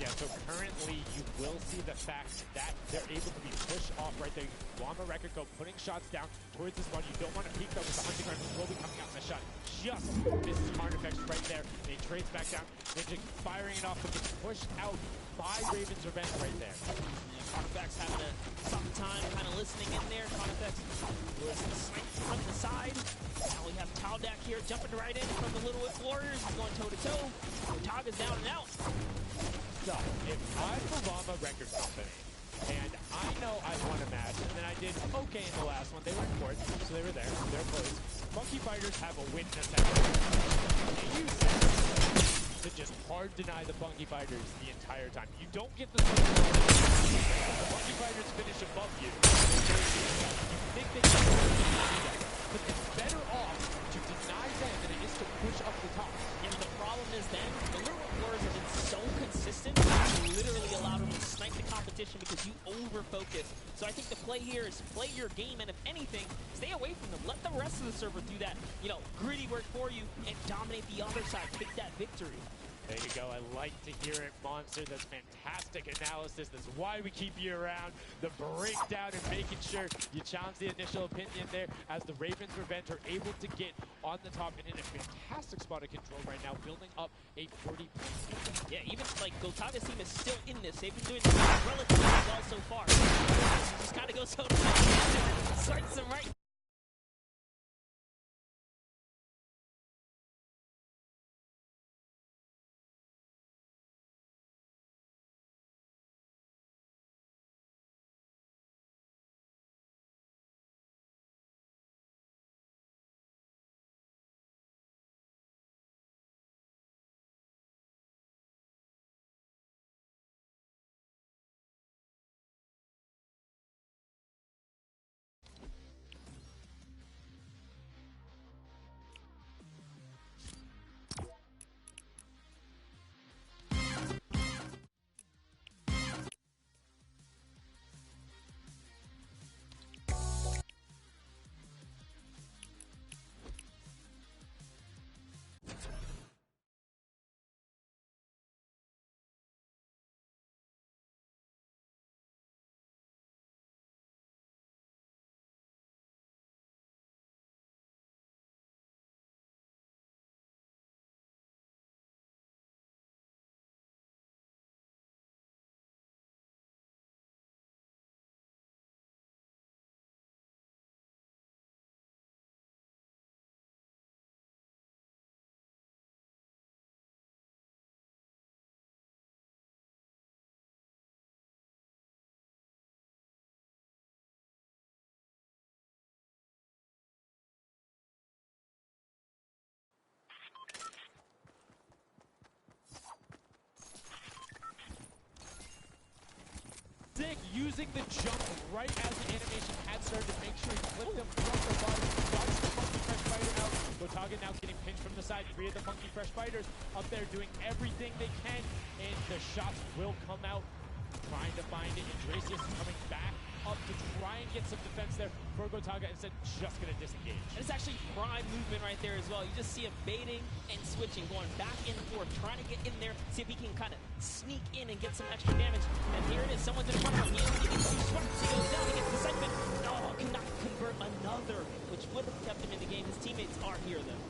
Yeah, so currently you will see the fact that they're able to be pushed off right there. Llama Record go putting shots down towards this one. You don't want to peek though, because the hunting rifle will be coming out in the shot. Just misses Carnifex right there. And he trades back down. Ninja firing it off, but gets pushed out by Ravens Revenge right there. Carnifex having a tough time kind of listening in there. Carnifex was sniped from the side. Now we have Taldak here jumping right in from the Little Whip Warriors. He's going toe-to-toe. Otaga's down and out. So, if I'm the Llama Record Company, and I know I won a match, and then I did okay in the last one. They were in fourth, so they were there. They're close. Funky Fighters have a win in a second. They use that to just hard deny the Funky Fighters the entire time. You don't get the sort of the Funky Fighters finish above you. You think they can do that, but it's better off to deny them than it is to push up the top. And the problem is then, the Little Whip Warriors have been so consistent, you literally allow them to snipe the competition because you over-focus. So I think the play here is play your game, and if anything, stay away from them. Let the rest of the server do that, you know, gritty work for you and dominate the other side. Take that victory. There you go. I like to hear it, Monster. That's fantastic analysis. That's why we keep you around. The breakdown and making sure you challenge the initial opinion there as the Ravens Revenge are able to get on the top and in a fantastic spot of control right now, building up a 40-point lead. Yeah, even like Gotaga's team is still in this. They've been doing relatively well so far. Just kind of goes so starts them right. Using the jump right as the animation had started to make sure he flipped them from the bottom, dodged the Funky Fresh Fighter out. Gotaga now getting pinched from the side. 3 of the Funky Fresh Fighters up there doing everything they can, and the shots will come out. Trying to find it, and Dracius is coming back up to try and get some defense there for Gotaga, instead just going to disengage. And it's actually prime movement right there as well. You just see him baiting and switching, going back and forth, trying to get in there, see if he can kind of sneak in and get some extra damage. And here it is, someone's in front of him. He only gets 2 swipes. He goes down, he gets the segment. Oh, cannot convert another, which would have kept him in the game. His teammates are here, though.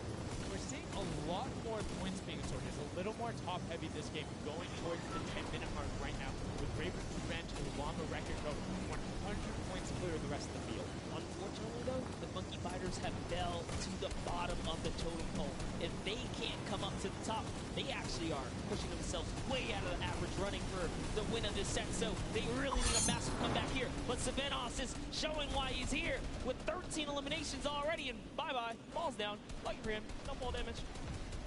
We're seeing a lot more points being scored. It's a little more top-heavy this game, going towards the 10-minute mark right now, with Ravens Revenge and Llama Record go 100 points clear of the rest of the field. Unfortunately, though, the Funky Fighters have fell to the bottom of the totem pole. If they can't come up to the top, they actually are pushing themselves way out of the average, running for the win of this set. So they really need a massive comeback here. But Savenos is showing why he's here with 13 eliminations already, and bye-bye, falls down. Lucky for him, no fall damage.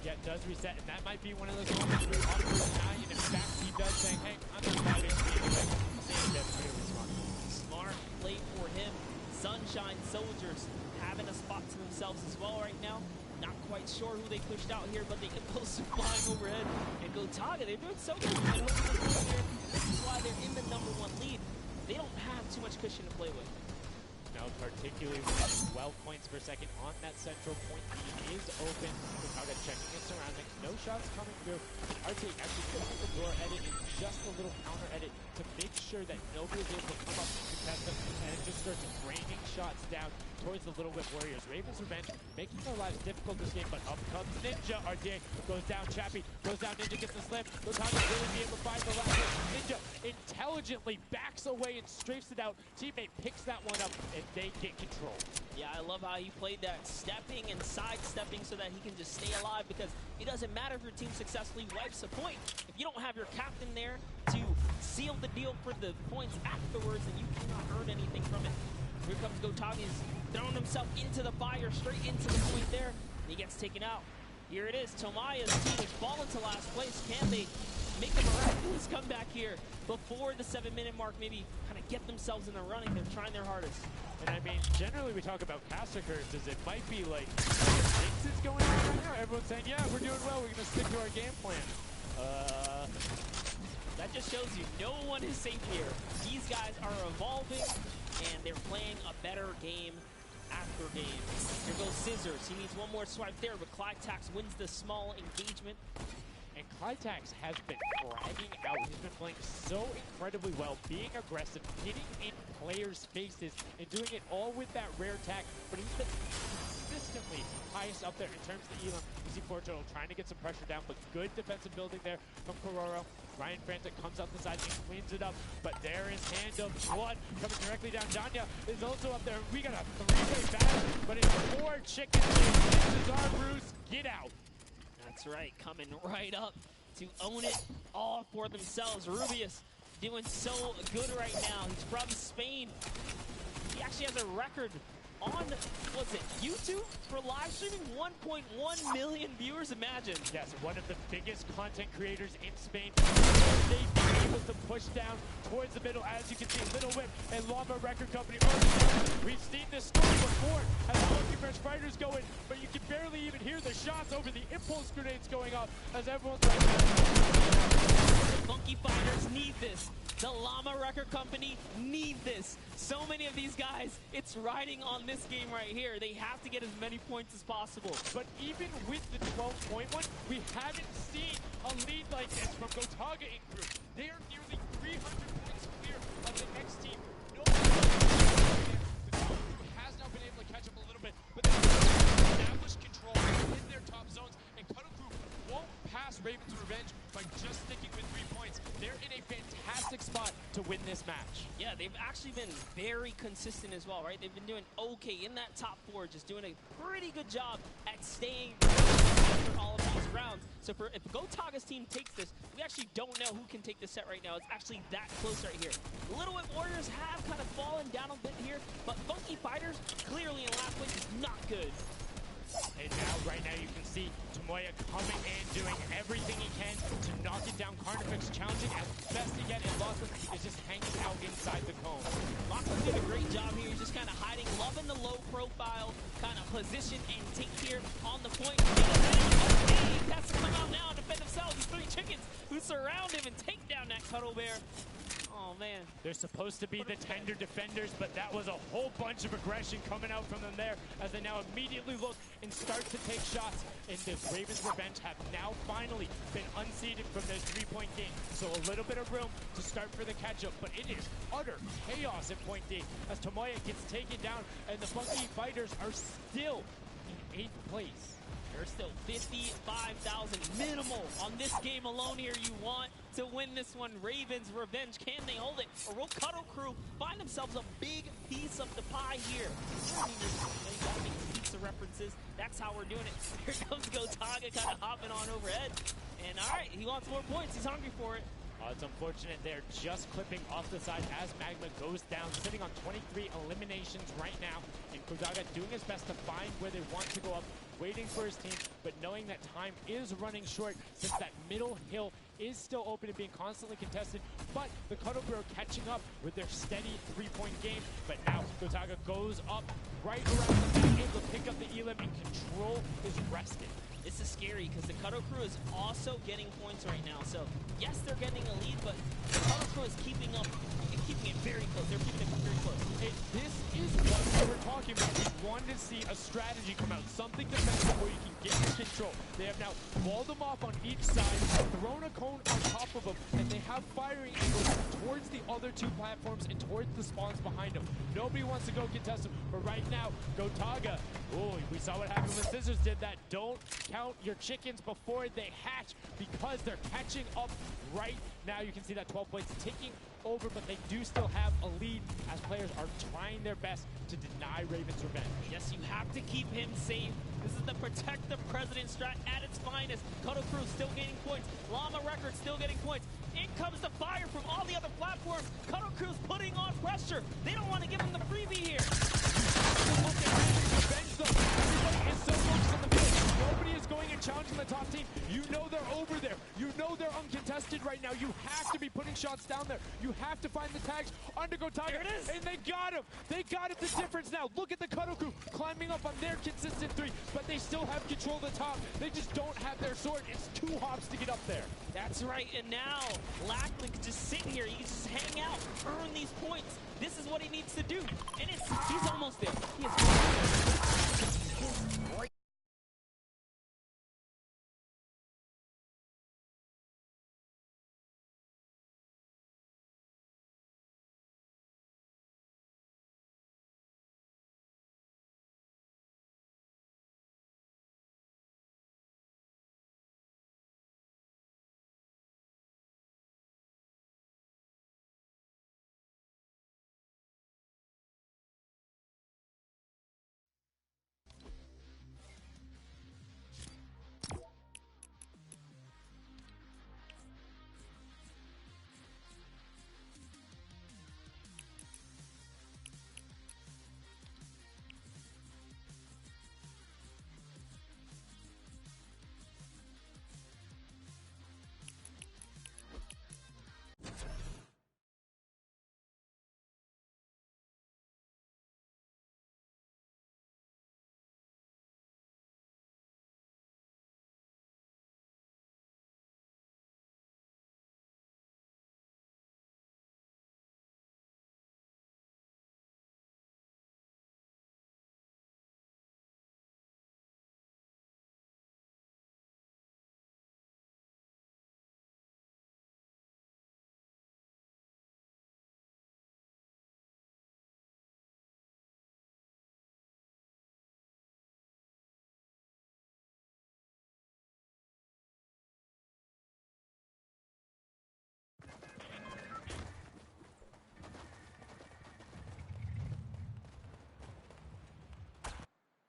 Yeah, it does reset, and that might be one of those moments where Operator 9, and in fact, he does saying, hey, I'm not 5 HP anyway. Seeing that's really smart. Smart play for him. Sunshine Soldiers having a spot to themselves as well right now. Not quite sure who they pushed out here, but the impulse flying overhead. And Gotaga, they're doing so good. This is why they're in the #1 lead. They don't have too much cushion to play with. Now, particularly with 12 points per second on that central point, he is open. Gotaga checking his surroundings. No shots coming through. RTA actually opening the door edit and just a little counter edit to make sure that nobody is able to come up and contest them, and it just starts raining shots down towards the Little Whip Warriors. Ravens Revenge making their lives difficult this game, but up comes Ninja. RTA goes down, Chappie goes down, Ninja gets the slip. Gotaga really be able to find the last hit intelligently backs away and strafes it out. Teammate picks that one up, and they get control. Yeah, I love how he played that stepping and sidestepping so that he can just stay alive, because it doesn't matter if your team successfully wipes a point. If you don't have your captain there to seal the deal for the points afterwards, then you cannot earn anything from it. Here comes Gotaga. He's throwing himself into the fire, straight into the point there, and he gets taken out. Here it is. Tomaya's team has fallen to last place. Can they make a miraculous comeback here before the 7-minute mark? Maybe kind of get themselves in the running. They're trying their hardest. And I mean, generally we talk about caster curses. It might be like things that's going on right now. Everyone's saying, yeah, we're doing well. We're going to stick to our game plan. That just shows you no one is safe here. These guys are evolving, and they're playing a better game after game. Here goes Scissors. He needs one more swipe there, but Clytax wins the small engagement. And Clytax has been dragging out. He's been playing so incredibly well, being aggressive, getting in players' faces, and doing it all with that rare attack. But he's been consistently highest up there in terms of the Elam. You see Porto trying to get some pressure down, but good defensive building there from Kororo. Ryan Frantic comes up the side and cleans it up, but there is Hand of Blood coming directly down. Danya is also up there. We got a 3-way battle, but it's 4 chickens. This is our Bruce. Get out. That's right, coming right up to own it all for themselves. Rubius doing so good right now. He's from Spain. He actually has a record on, what's it, YouTube for live streaming? 1.1 million viewers, imagine. Yes, one of the biggest content creators in Spain. They've been able to push down towards the middle. As you can see, Little Whip and Llama Record Company already down. We've seen this story before as Monkey Fresh Fighters go in, but you can barely even hear the shots over the impulse grenades going off as everyone's like, the Funky Fighters need this. The Llama Record Company need this. So many of these guys, it's riding on this game right here. They have to get as many points as possible. But even with the 12-point one, we haven't seen a lead like this from Gotaga in group. They are nearly 300 points clear of the next team. No Gotaga has now been able to catch up a little bit, but they've established control in their top zones, and Cuddle Crew won't pass Ravens Revenge by just sticking with 3 points. They're in a fantastic spot to win this match. Yeah, they've actually been very consistent as well, right? They've been doing okay in that top 4, just doing a pretty good job at staying after all of these rounds. So if Gotaga's team takes this, we actually don't know who can take the set right now. It's actually that close right here. Little Whip Warriors have kind of fallen down a bit here, but Funky Fighters clearly in last place is not good. And now, right now, you can see Tomoya coming in, doing everything he can to knock it down. Carnifex challenging as best he can, and Lachlan is just hanging out inside the cone. Lachlan did a great job here. He's just kind of hiding, loving the low profile kind of position and take here on the point. He has to come out now and defend himself. These 3 chickens who surround him and take down that Cuddle Bear. Oh, man. They're supposed to be the tender defenders, but that was a whole bunch of aggression coming out from them there as they now immediately look and start to take shots. And the Ravens Revenge have now finally been unseated from their 3-point game. So a little bit of room to start for the catch-up, but it is utter chaos in Point D as Tomoya gets taken down and the Funky Fighters are still in 8th place. There's still 55,000 minimal on this game alone here. You want to win this one. Ravens Revenge, can they hold it? Or will Cuddle Crew find themselves a big piece of the pie here? I mean, you gotta make pizza references. That's how we're doing it. Here comes Gotaga kind of hopping on overhead. And all right, he wants more points. He's hungry for it. It's unfortunate they're just clipping off the side as Magma goes down, sitting on 23 eliminations right now. And Gotaga doing his best to find where they want to go up, waiting for his team, but knowing that time is running short since that middle hill is still open and being constantly contested. But the Cuddle Crew are catching up with their steady 3-point game. But now Gotaga goes up right around the back, able to pick up the Elim, and control is rested. This is scary because the Cuddle Crew is also getting points right now. So, yes, they're getting a lead, but the Cuddle Crew is keeping it very close. They're keeping it very close. This is what we were talking about. We wanted to see a strategy come out, something defensive where you can get in control. They have now walled them off on each side, thrown a cone on top of them, and they have firing angles towards the other two platforms and towards the spawns behind them. Nobody wants to go contest them, but right now, Gotaga, oh, we saw what happened when Scissors did that. Don't count your chickens before they hatch because they're catching up right now. You can see that 12 points ticking over, but they do still have a lead as players are trying their best to deny Raven's revenge. Yes, you have to keep him safe. This is the protect the president strat at its finest. Kodo Crew still gaining points. Llama Records still getting points. In comes the fire from all the other platforms. Kodo Crew's putting on pressure. They don't want to give him the freebie here. Look at Raven's revenge though. Everybody is so focused on the field. Nobody is going and challenging the top team. You know they're over there. You know they're uncontested right now. You have to be putting shots down there. You have to find the tags under Gotaga. There it is. And they got him. They got him the difference now. Look at the Kodo Crew climbing up on their consistent three, but they still have control of the top. They just don't have their sword. It's 2 hops to get up there. That's right, and now Lachlan can just sit here. He can just hang out, earn these points. This is what he needs to do. And he's almost there. He is great.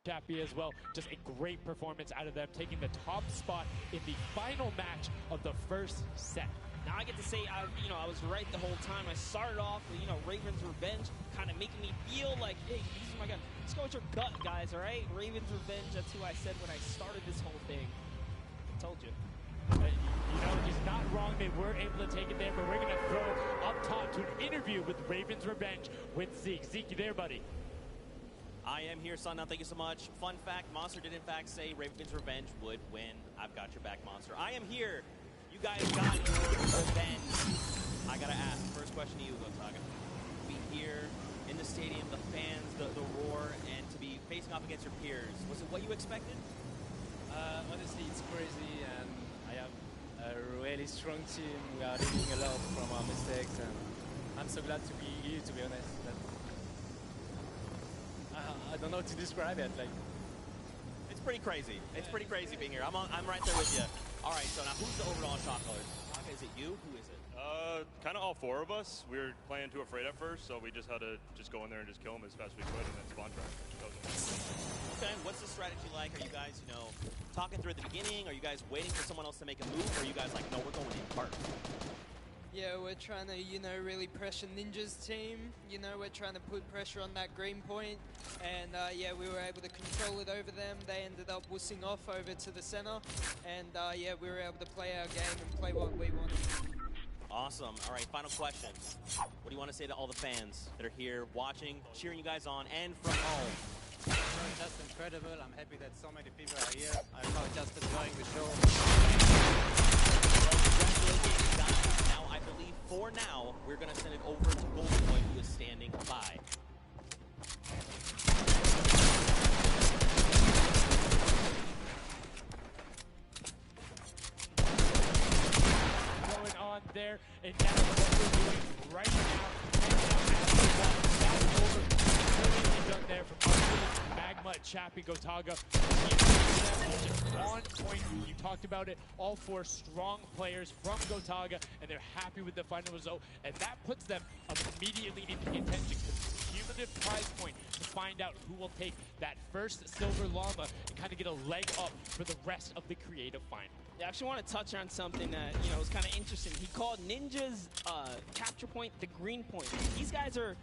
Chappie as well. Just a great performance out of them, taking the top spot in the final match of the first set. Now I get to say, I was right the whole time. I started off with, Raven's Revenge, kind of making me feel like, hey, this is my gun. Let's go with your gut, guys, all right? Raven's Revenge, that's who I said when I started this whole thing. I told you. He's not wrong. They were able to take it there, but we're going to throw up top to an interview with Raven's Revenge with Zeke. Zeke, you there, buddy? I am here, son. Now, thank you so much. Fun fact, Monster did in fact say Raven's Revenge would win. I've got your back, Monster. I am here. You guys got your revenge. I gotta ask, first question to you, Gotaga. Be here in the stadium, the fans, the roar, and to be facing off against your peers. Was it what you expected? Honestly, it's crazy, and I have a really strong team. We are learning a lot from our mistakes, and I'm so glad to be here, to be honest. I don't know how to describe it. It's pretty crazy. It's pretty crazy being here. I'm right there with you. All right, so now who's the overall shot caller? Is it you? Who is it? Kind of all 4 of us. We were playing too afraid at first, so we just had to go in there and just kill them as fast as we could, and then spawn trap. Okay, what's the strategy like? Are you guys, talking through at the beginning? Are you guys waiting for someone else to make a move? Or are you guys like, no, we're going in first? Yeah, we're trying to, really pressure Ninja's team. We're trying to put pressure on that green point. And, yeah, we were able to control it over them. They ended up wussing off over to the center. And, yeah, we were able to play our game and play what we wanted. Awesome. All right, final question. What do you want to say to all the fans that are here watching, cheering you guys on, and from home? Just incredible. I'm happy that so many people are here. I'm not just enjoying the show. Congratulations, guys. Now, I believe for now, we're going to send it over to Golden Boy, who is standing by. Going on there, and now what we're doing right now sapping Gotaga. On point, you talked about it, all 4 strong players from Gotaga, and they're happy with the final result, and that puts them immediately in contention. Cumulative prize point to find out who will take that first Silver Llama and kind of get a leg up for the rest of the creative final. I actually want to touch on something that, you know, was kind of interesting. He called Ninja's capture point the green point. These guys are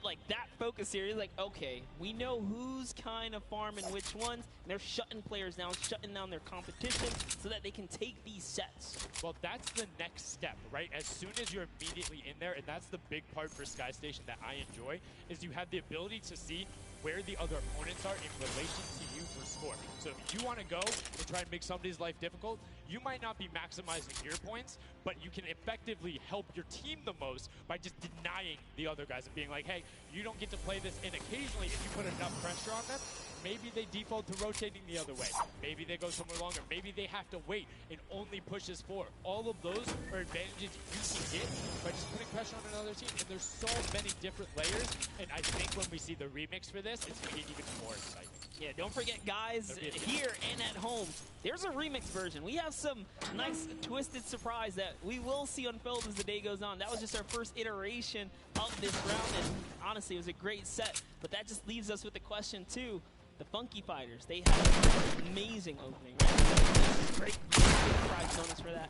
like that focus here. He's like, okay, we know who's kind of farming which ones, and they're shutting players down, shutting down their competition so that they can take these sets. Well, that's the next step, right? As soon as you're immediately in there, and that's the big part for Sky Station that I enjoy, is you have the ability to see where the other opponents are in relation to you for score. So if you want to go and try and make somebody's life difficult, you might not be maximizing your points, but you can effectively help your team the most by just denying the other guys and being like, hey, you don't get to play this, and occasionally if you put enough pressure on them, maybe they default to rotating the other way. Maybe they go somewhere longer. Maybe they have to wait and only pushes 4. All of those are advantages you can get by just putting pressure on another team. And there's so many different layers. And I think when we see the remix for this, it's going to get even more exciting. Yeah, don't forget, guys, here and at home, there's a remix version. We have some nice twisted surprise that we will see unfold as the day goes on. That was just our first iteration of this round, and honestly, it was a great set. But that just leaves us with the question, too. The Funky Fighters, they have an amazing opening, right? Great prize bonus for that.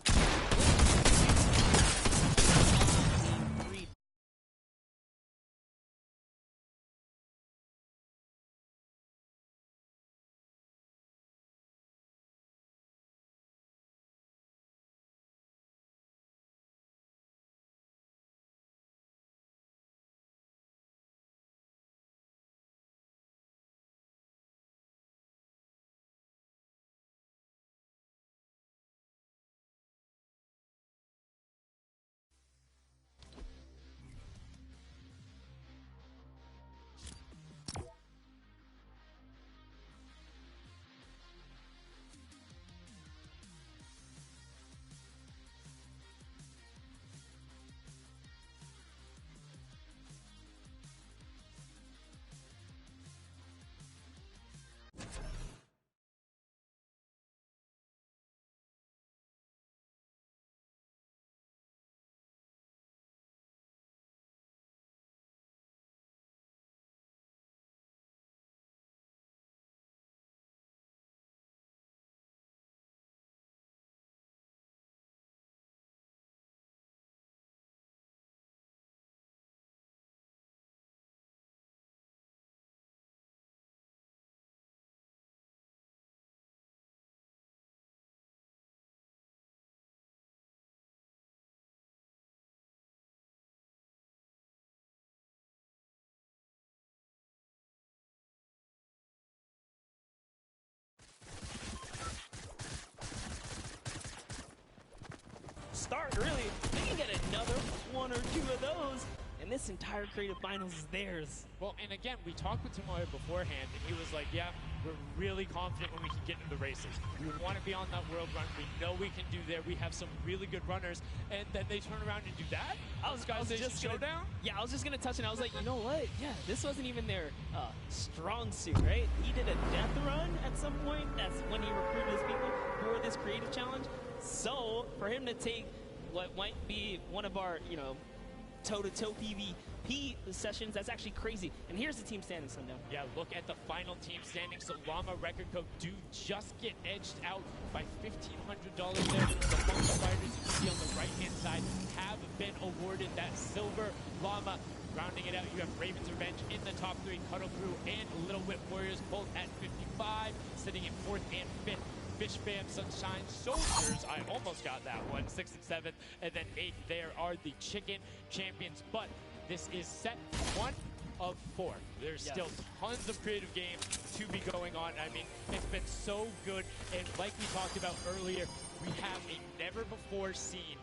Start, really, they can get another 1 or 2 of those, and this entire creative finals is theirs. Well, and again, we talked with Tomoya beforehand, and he was like, yeah, we're really confident when we can get into the races. We want to be on that world run. We know we can do there. We have some really good runners, and then they turn around and do that? I was just Showdown? Yeah, I was just going to touch it. I was like, you know what? Yeah, this wasn't even their strong suit, right? He did a death run at some point. That's when he recruited his people for this creative challenge. So, for him to take what might be one of our, you know, toe-to-toe PvP sessions, that's actually crazy. And here's the team standings, Sundown. Yeah, look at the final team standings. So Llama Record Code do just get edged out by $1,500 there. The Funky Fighters, you can see on the right-hand side, have been awarded that Silver Llama. Rounding it out, you have Raven's Revenge in the top 3, Cuddle Crew and Little Whip Warriors both at 55, sitting in 4th and 5th. Fish Fam, Sunshine Soldiers, I almost got that one, 6th and 7th, and then 8th there are the Chicken Champions. But this is set 1 of 4. There's still tons of creative games to be going on. I mean, it's been so good, and like we talked about earlier, we have a never-before-seen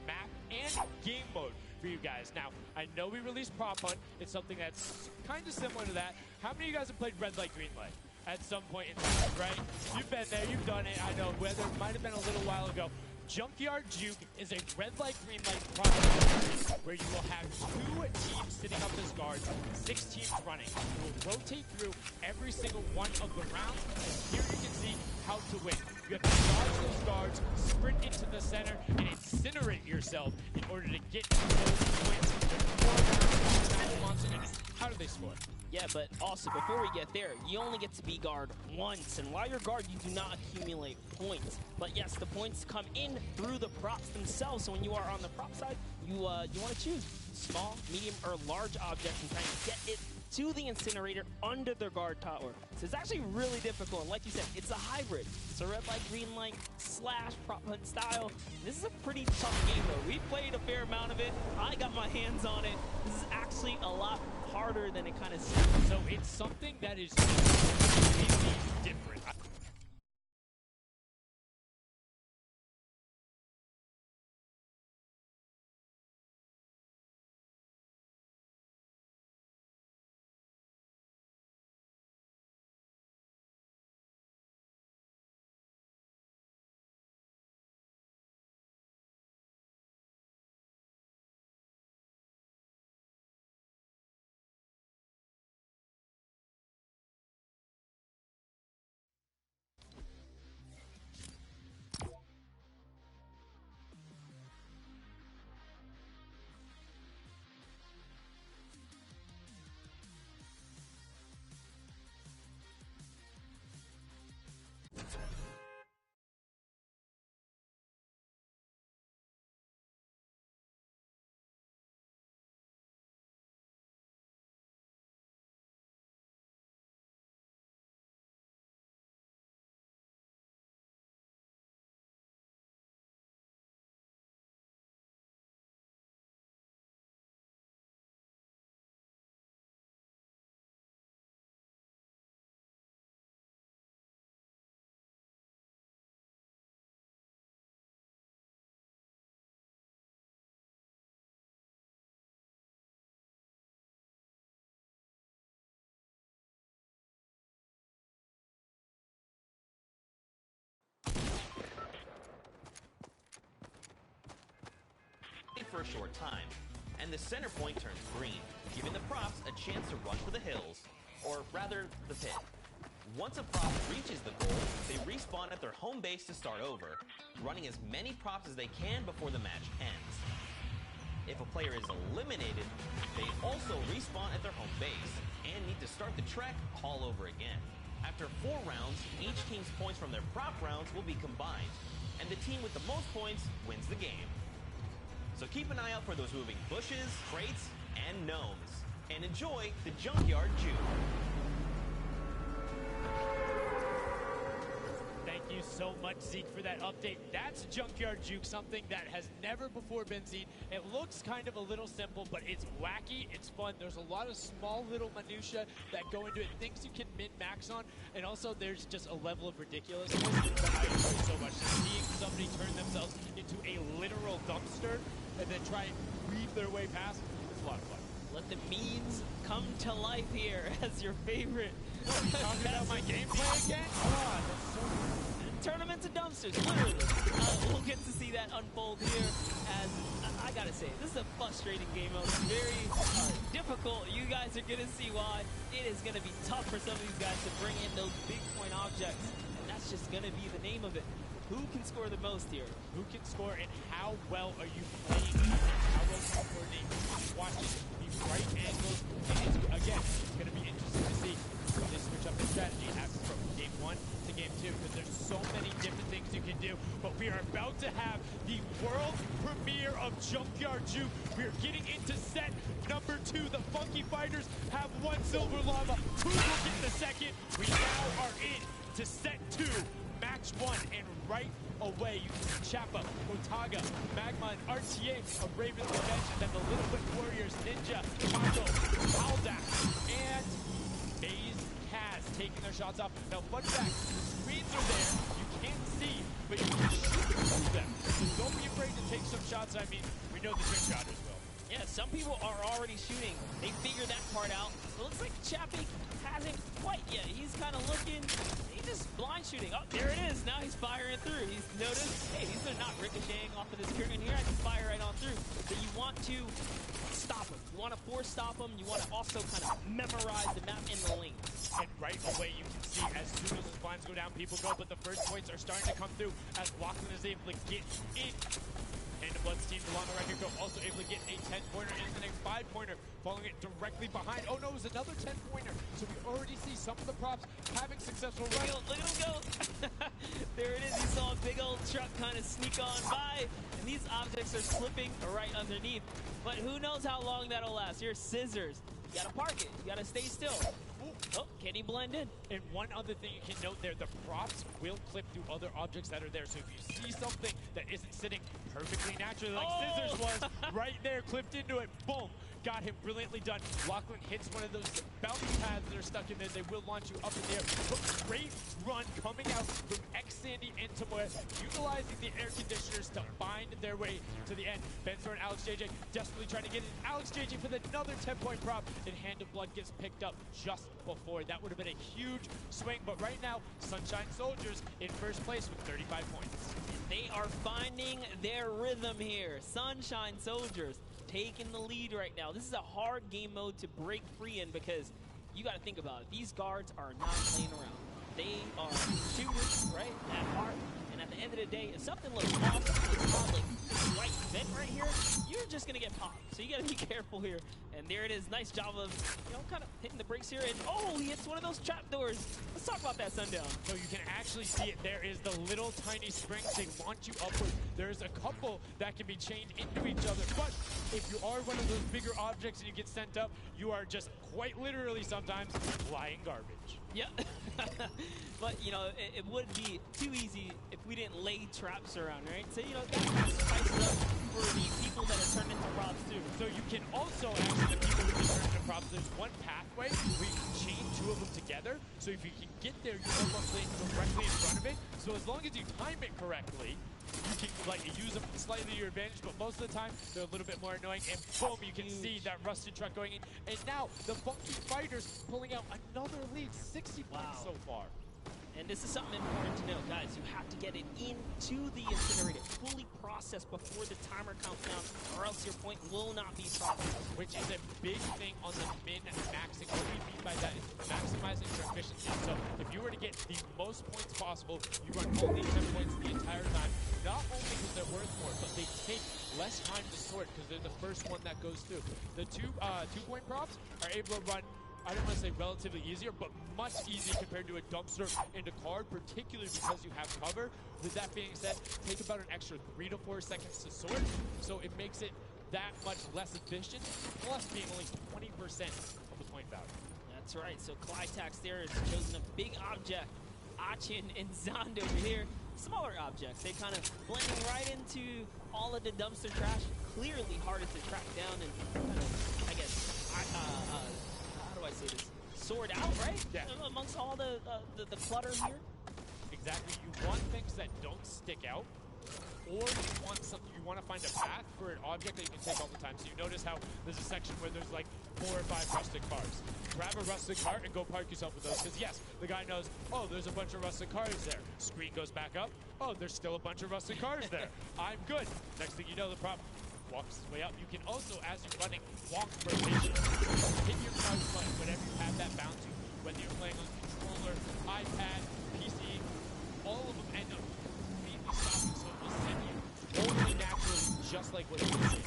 map and game mode for you guys. Now, I know we released Prop Hunt. It's something that's kind of similar to that. How many of you guys have played Red Light, Green Light? At some point in time, right? You've been there, you've done it. I know, whether it might have been a little while ago. Junkyard Juke is a red light, green light product where you will have 2 teams sitting up as guards, 6 teams running. We'll rotate through every single one of the rounds, and here you can see how to win. You have to dodge those guards, sprint into the center, and incinerate yourself in order to get those wins. How do they score? Yeah, but also, before we get there, you only get to be guard once, and while you're guard, you do not accumulate points. But yes, the points come in through the props themselves, so when you are on the prop side, you want to choose small, medium, or large objects and try and get it to the incinerator under the guard tower. So it's actually really difficult, and like you said, it's a hybrid. So red light, green light, slash prop hunt style. This is a pretty tough game though. We played a fair amount of it. I got my hands on it. This is actually a lot harder than it kind of seems. So it's something that is completely different. For a short time, and the center point turns green, giving the props a chance to run for the hills, or rather, the pit. Once a prop reaches the goal, they respawn at their home base to start over, running as many props as they can before the match ends. If a player is eliminated, they also respawn at their home base, and need to start the trek all over again. After 4 rounds, each team's points from their prop rounds will be combined, and the team with the most points wins the game. So keep an eye out for those moving bushes, crates, and gnomes. And enjoy the Junkyard Juke. Thank you so much, Zeke, for that update. That's Junkyard Juke, something that has never before been seen. It looks kind of a little simple, but it's wacky, it's fun. There's a lot of small little minutia that go into it, things you can min-max on, and also there's just a level of ridiculousness that I enjoy so much. Seeing somebody turn themselves into a literal dumpster and then try and weave their way past, it's a lot of fun. Let the memes come to life here as your favorite. Talking about my gameplay again? Oh, that's so turn them into dumpsters, literally. We'll get to see that unfold here as, I gotta say, this is a frustrating game mode. It's very difficult. You guys are gonna see why. It is gonna be tough for some of these guys to bring in those big point objects. And that's just gonna be the name of it. Who can score the most here? Who can score and how well are you playing? How well can you coordinate? Watching these right angles. And again, it's going to be interesting to see when they switch up the strategy after from game 1 to game 2, because there's so many different things you can do. But we are about to have the world premiere of Junkyard Juke. We are getting into set number 2. The Funky Fighters have 1 silver llama. Who will get the second? We now are in to set 2. Match 1, and right away you can see Chappa, Otaga, Magma, and RTA of Raven's Revenge, and then the Little Bit Warriors, Ninja, Taco, Aldax, and FaZe Kaz taking their shots off. Now, fun fact, the screens are there, you can't see, but you can shoot through them. So don't be afraid to take some shots. I mean, we know the trick shotters will. Yeah, some people are already shooting. They figured that part out. It looks like Chappie hasn't quite yet. He's kind of looking, he's just blind shooting. Oh, there it is. Now he's firing through. He's noticed, hey, these are not ricocheting off of this curtain here. I can fire right on through. But you want to stop him. You want want to force stop them. You want to also kind of memorize the map and the lanes. And right away, you can see as soon as the blinds go down, people go. But the first points are starting to come through as Lachlan is able to get in. And the Bloods team, along the record, go also able to get a 10-pointer and the next 5-pointer, following it directly behind. Oh no, it was another 10-pointer. So we already see some of the props having successful runs. Look at him go. There it is. You saw a big old truck kind of sneak on by. And these objects are slipping right underneath. But who knows how long that'll last. Here's Scissors. You gotta park it. You gotta stay still. Oh, can he blend in? And one other thing you can note there, the props will clip through other objects that are there. So if you see something that isn't sitting perfectly naturally like Scissors was, right there, clipped into it, boom, got him brilliantly done. Lachlan hits one of those bouncy pads that are stuck in there. They will launch you up in the air. But great run coming out from X-Sandy and Tomoya, utilizing the air conditioners to bind their way to the end. Benzor and Alex JJ desperately trying to get it. Alex JJ with another 10-point prop, and Hand of Blood gets picked up just before. That would have been a huge swing, but right now, Sunshine Soldiers in first place with 35 points. They are finding their rhythm here. Sunshine Soldiers taking the lead right now. This is a hard game mode to break free in because you got to think about it. These guards are not playing around. They are shooters, right, at heart. And at the end of the day, if something looks awesome, like this white vent right here, you're just going to get popped. So you got to be careful here. And there it is. Nice job of, kind of hitting the brakes here. And, oh, he hits one of those trapdoors. Let's talk about that, Sundown. So you can actually see it. There is the little tiny springs. They launch you upward. There's a couple that can be chained into each other. But if you are one of those bigger objects and you get sent up, you are just quite literally sometimes flying garbage. Yeah. But, it would be too easy if we didn't lay traps around, right? So, that kind of spices up for the people that are turned into props, too. So you can also ask the people who can turn into props. There's one pathway where you can chain two of them together. So if you can get there, you're almost directly in front of it. So as long as you time it correctly, you can use them slightly to your advantage, but most of the time they're a little bit more annoying. And boom, you can see that rusted truck going in. And now the Funky Fighters pulling out another lead, 60 points so far. And this is something important to know, guys. You have to get it into the incinerator, fully processed before the timer counts down, or else your point will not be processed. Which is a big thing on the min-maxing. What we mean by that is maximizing your efficiency. So if you were to get the most points possible, you run only 10 points the entire time. Not only because they're worth more, but they take less time to sort because they're the first one that goes through. The two-point props are able to run, I don't want to say relatively easier, but much easier compared to a dumpster and a card, particularly because you have cover. With that being said, take about an extra 3 to 4 seconds to sort, so it makes it that much less efficient, plus being only 20% of the point value. That's right, so Clytax there has chosen a big object. Achin and Zond over here, smaller objects. They kind of blending right into all of the dumpster trash. Clearly harder to track down and kind of, I guess, how do I say this? Sort out, right? Yeah. Amongst all the clutter here. Exactly. You want things that don't stick out, or you want to find a path for an object that you can take all the time. So you notice how there's a section where there's like 4 or 5 rusted cars. Grab a rusted car and go park yourself with those. Because yes, the guy knows, oh, there's a bunch of rusted cars there. Screen goes back up. Oh, there's still a bunch of rusted cars there. I'm good. Next thing you know, the prop walks his way up. You can also, as you're running, walk rotation. Hit your crouch button whenever you have that bound to. Whether you're playing on controller, iPad, PC, all of them end up completely stopping. So it will send you totally naturally, just like what you see.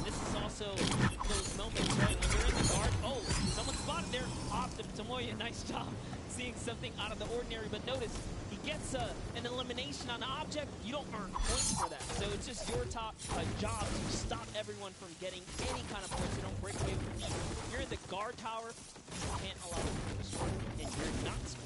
This is also those moments, right? When you're in the guard, oh, someone spotted there. Opted Tomoya, nice job seeing something out of the ordinary. But notice, he gets an elimination on the object. You don't earn points for that. So it's just your job to stop everyone from getting any kind of points. You don't break away from these. If you're in the guard tower, you can't allow them to score. And you're not scoring.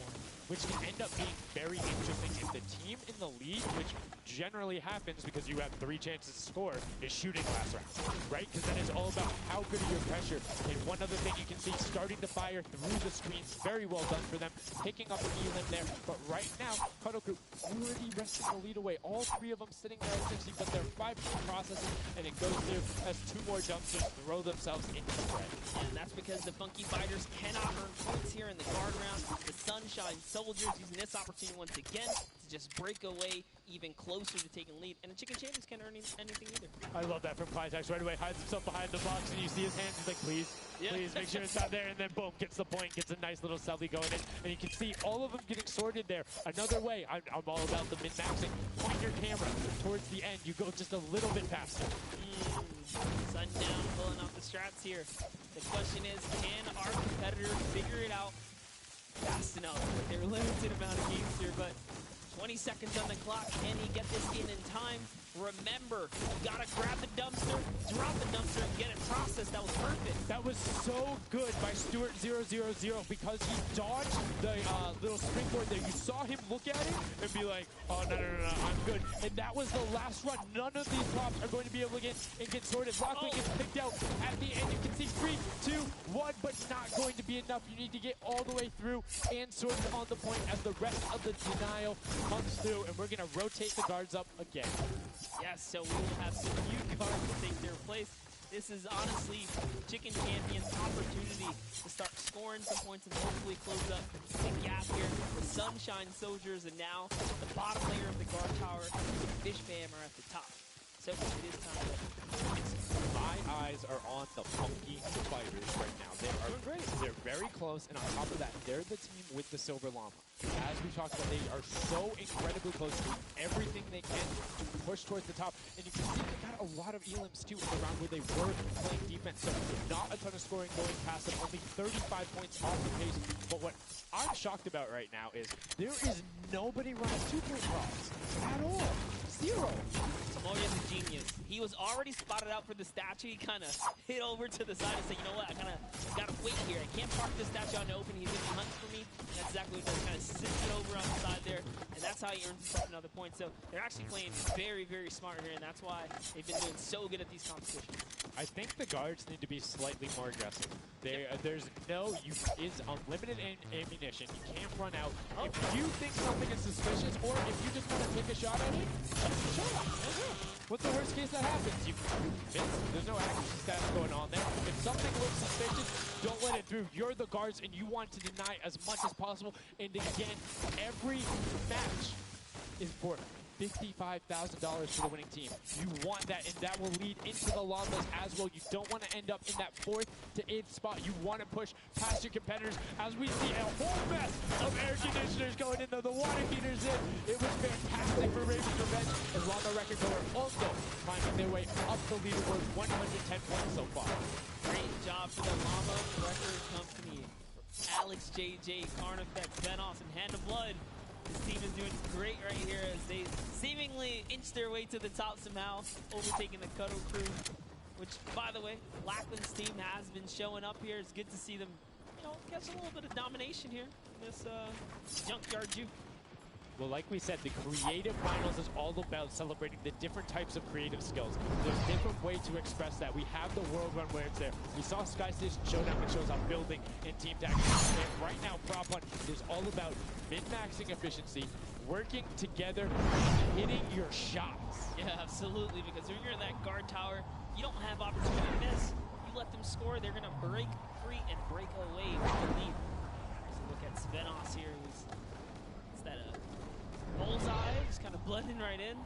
Which can end up being very interesting if the team in the lead, which generally happens because you have 3 chances to score, is shooting last round, right? Because then it's all about how good are your pressure. And one other thing you can see, starting to fire through the screens, very well done for them, picking up an elim there. But right now, Kadoku already wresting the lead away. All 3 of them sitting there at 60, but they're 5-point processing, and it goes through as 2 more dumpsters throw themselves into the fray. And that's because the Funky Fighters cannot earn points here in the guard round. The Sunshine Soldiers using this opportunity once again to just break away even closer to taking lead. And the Chicken Champions can't earn anything either. I love that from Clitex. Right away, hides himself behind the box, and you see his hands. He's like, please, please, make sure it's not there. And then boom, gets the point, gets a nice little selfie going in. And you can see all of them getting sorted there. Another way, I'm all about the min-maxing. Point your camera towards the end. You go just a little bit faster. Sundown pulling off the strats here. The question is, can our competitors figure it out fast enough? They're limited amount of games here, but 20 seconds on the clock. Can he get this in time? Remember, you gotta grab the dumpster, drop the dumpster, and get it processed. That was perfect. That was so good by Stuart000 because he dodged the little springboard there. You saw him look at it and be like, oh, no, I'm good. And that was the last run. None of these props are going to be able to get sorted. Rockling gets picked out at the end. You can see 3, 2, 1, but not going to be enough. You need to get all the way through and sorted on the point as the rest of the denial comes through, and we're going to rotate the guards up again. Yes, so we will have some new guards to take their place. This is honestly Chicken Champion's opportunity to start scoring some points and hopefully close up the gap here. The Sunshine Soldiers and now the bottom layer of the guard tower, the Fish Fam are at the top. So it is time to my eyes are on the Funky Fighters right now. They are great. They're very close, and on top of that, they're the team with the Silver Llama. As we talked about, they are so incredibly close to everything they can to push towards the top. And you can see they got a lot of elims too in the round where they were playing defense. So not a ton of scoring going past them, only 35 points off the pace. But what I'm shocked about right now is there is nobody running 2-point props at all. Zero. Samoria's a genius. He was already spotted out for the statue. He kind of hit over to the side and said, you know what, I kind of got to wait here. I can't park this statue on the open. He's going to hunt for me. And that's exactly what he does. Kind of sits it over on the side there. And that's how he earns himself another point. So they're actually playing very, very smart here. And that's why they've been doing so good at these competitions. I think the guards need to be slightly more aggressive. There's is unlimited ammunition. You can't run out. If you think something is suspicious, or if you just want to take a shot at it, shoot it. What's the worst case that happens? You miss. There's no accuracy stats going on there. If something looks suspicious, don't let it through. You're the guards, and you want to deny as much as possible. And again, every match is for $55,000 for the winning team. You want that, and that will lead into the llamas as well. You don't want to end up in that 4th to 8th spot. You want to push past your competitors as we see a whole mess of air conditioners going in, the water heaters in. It was fantastic for Raven's Revenge as Llama Record Holder also climbing their way up the leaderboard, 110 points so far. Great job for the Llama Record Company. Alex, JJ, Carnifex, Venos, and Hand of Blood. This team is doing great right here as they seemingly inch their way to the top somehow, overtaking the Cuddle Crew, which, by the way, Lackland's team has been showing up here. It's good to see them, catch a little bit of domination here in this Junkyard Juke. Well, like we said, the creative finals is all about celebrating the different types of creative skills. There's different ways to express that. We have the World Run where it's there. We saw Sky Station Showdown that shows off building and team tag. And right now, Prop 1 is all about min-maxing efficiency, working together, and hitting your shots. Yeah, absolutely, because when you're in that guard tower, you don't have opportunity to miss. You let them score, they're going to break free and break away with the lead. There's a look at Svenos here, who's that bullseye, just kind of blending right in.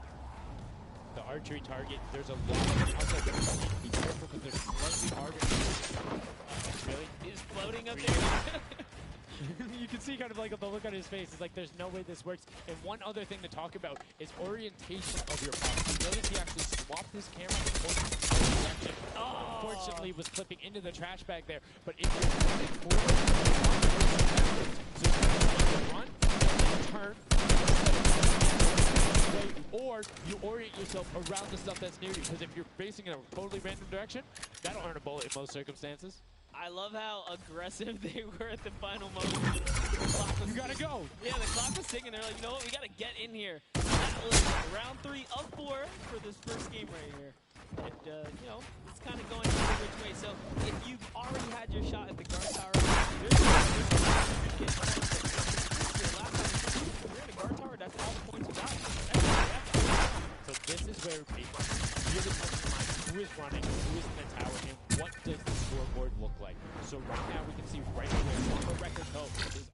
The archery target, there's a lot of outside that you need to be careful because they're slightly harder. Really? He's floating up there. You can see kind of like the look on his face. It's like there's no way this works. And one other thing to talk about is orientation of your pop. You notice he actually swapped his camera direction. Unfortunately, was clipping into the trash bag there. But if you're moving forward, so you run, turn, or you orient yourself around the stuff that's near you. Because if you're facing in a totally random direction, that'll earn a bullet in most circumstances. I love how aggressive they were at the final moment. You gotta go. Yeah, the clock was ticking. They're like, you know what? We gotta get in here. That was round 3 of 4 for this first game right here. And, it's kind of going every which way. So if you've already had your shot at the guard tower, there's you're in the guard tower, that's all the points you got. So this is where it really comes to mind who is running, who is in the tower, and what does the scoreboard look like. So right now we can see right away, Llama Record Co is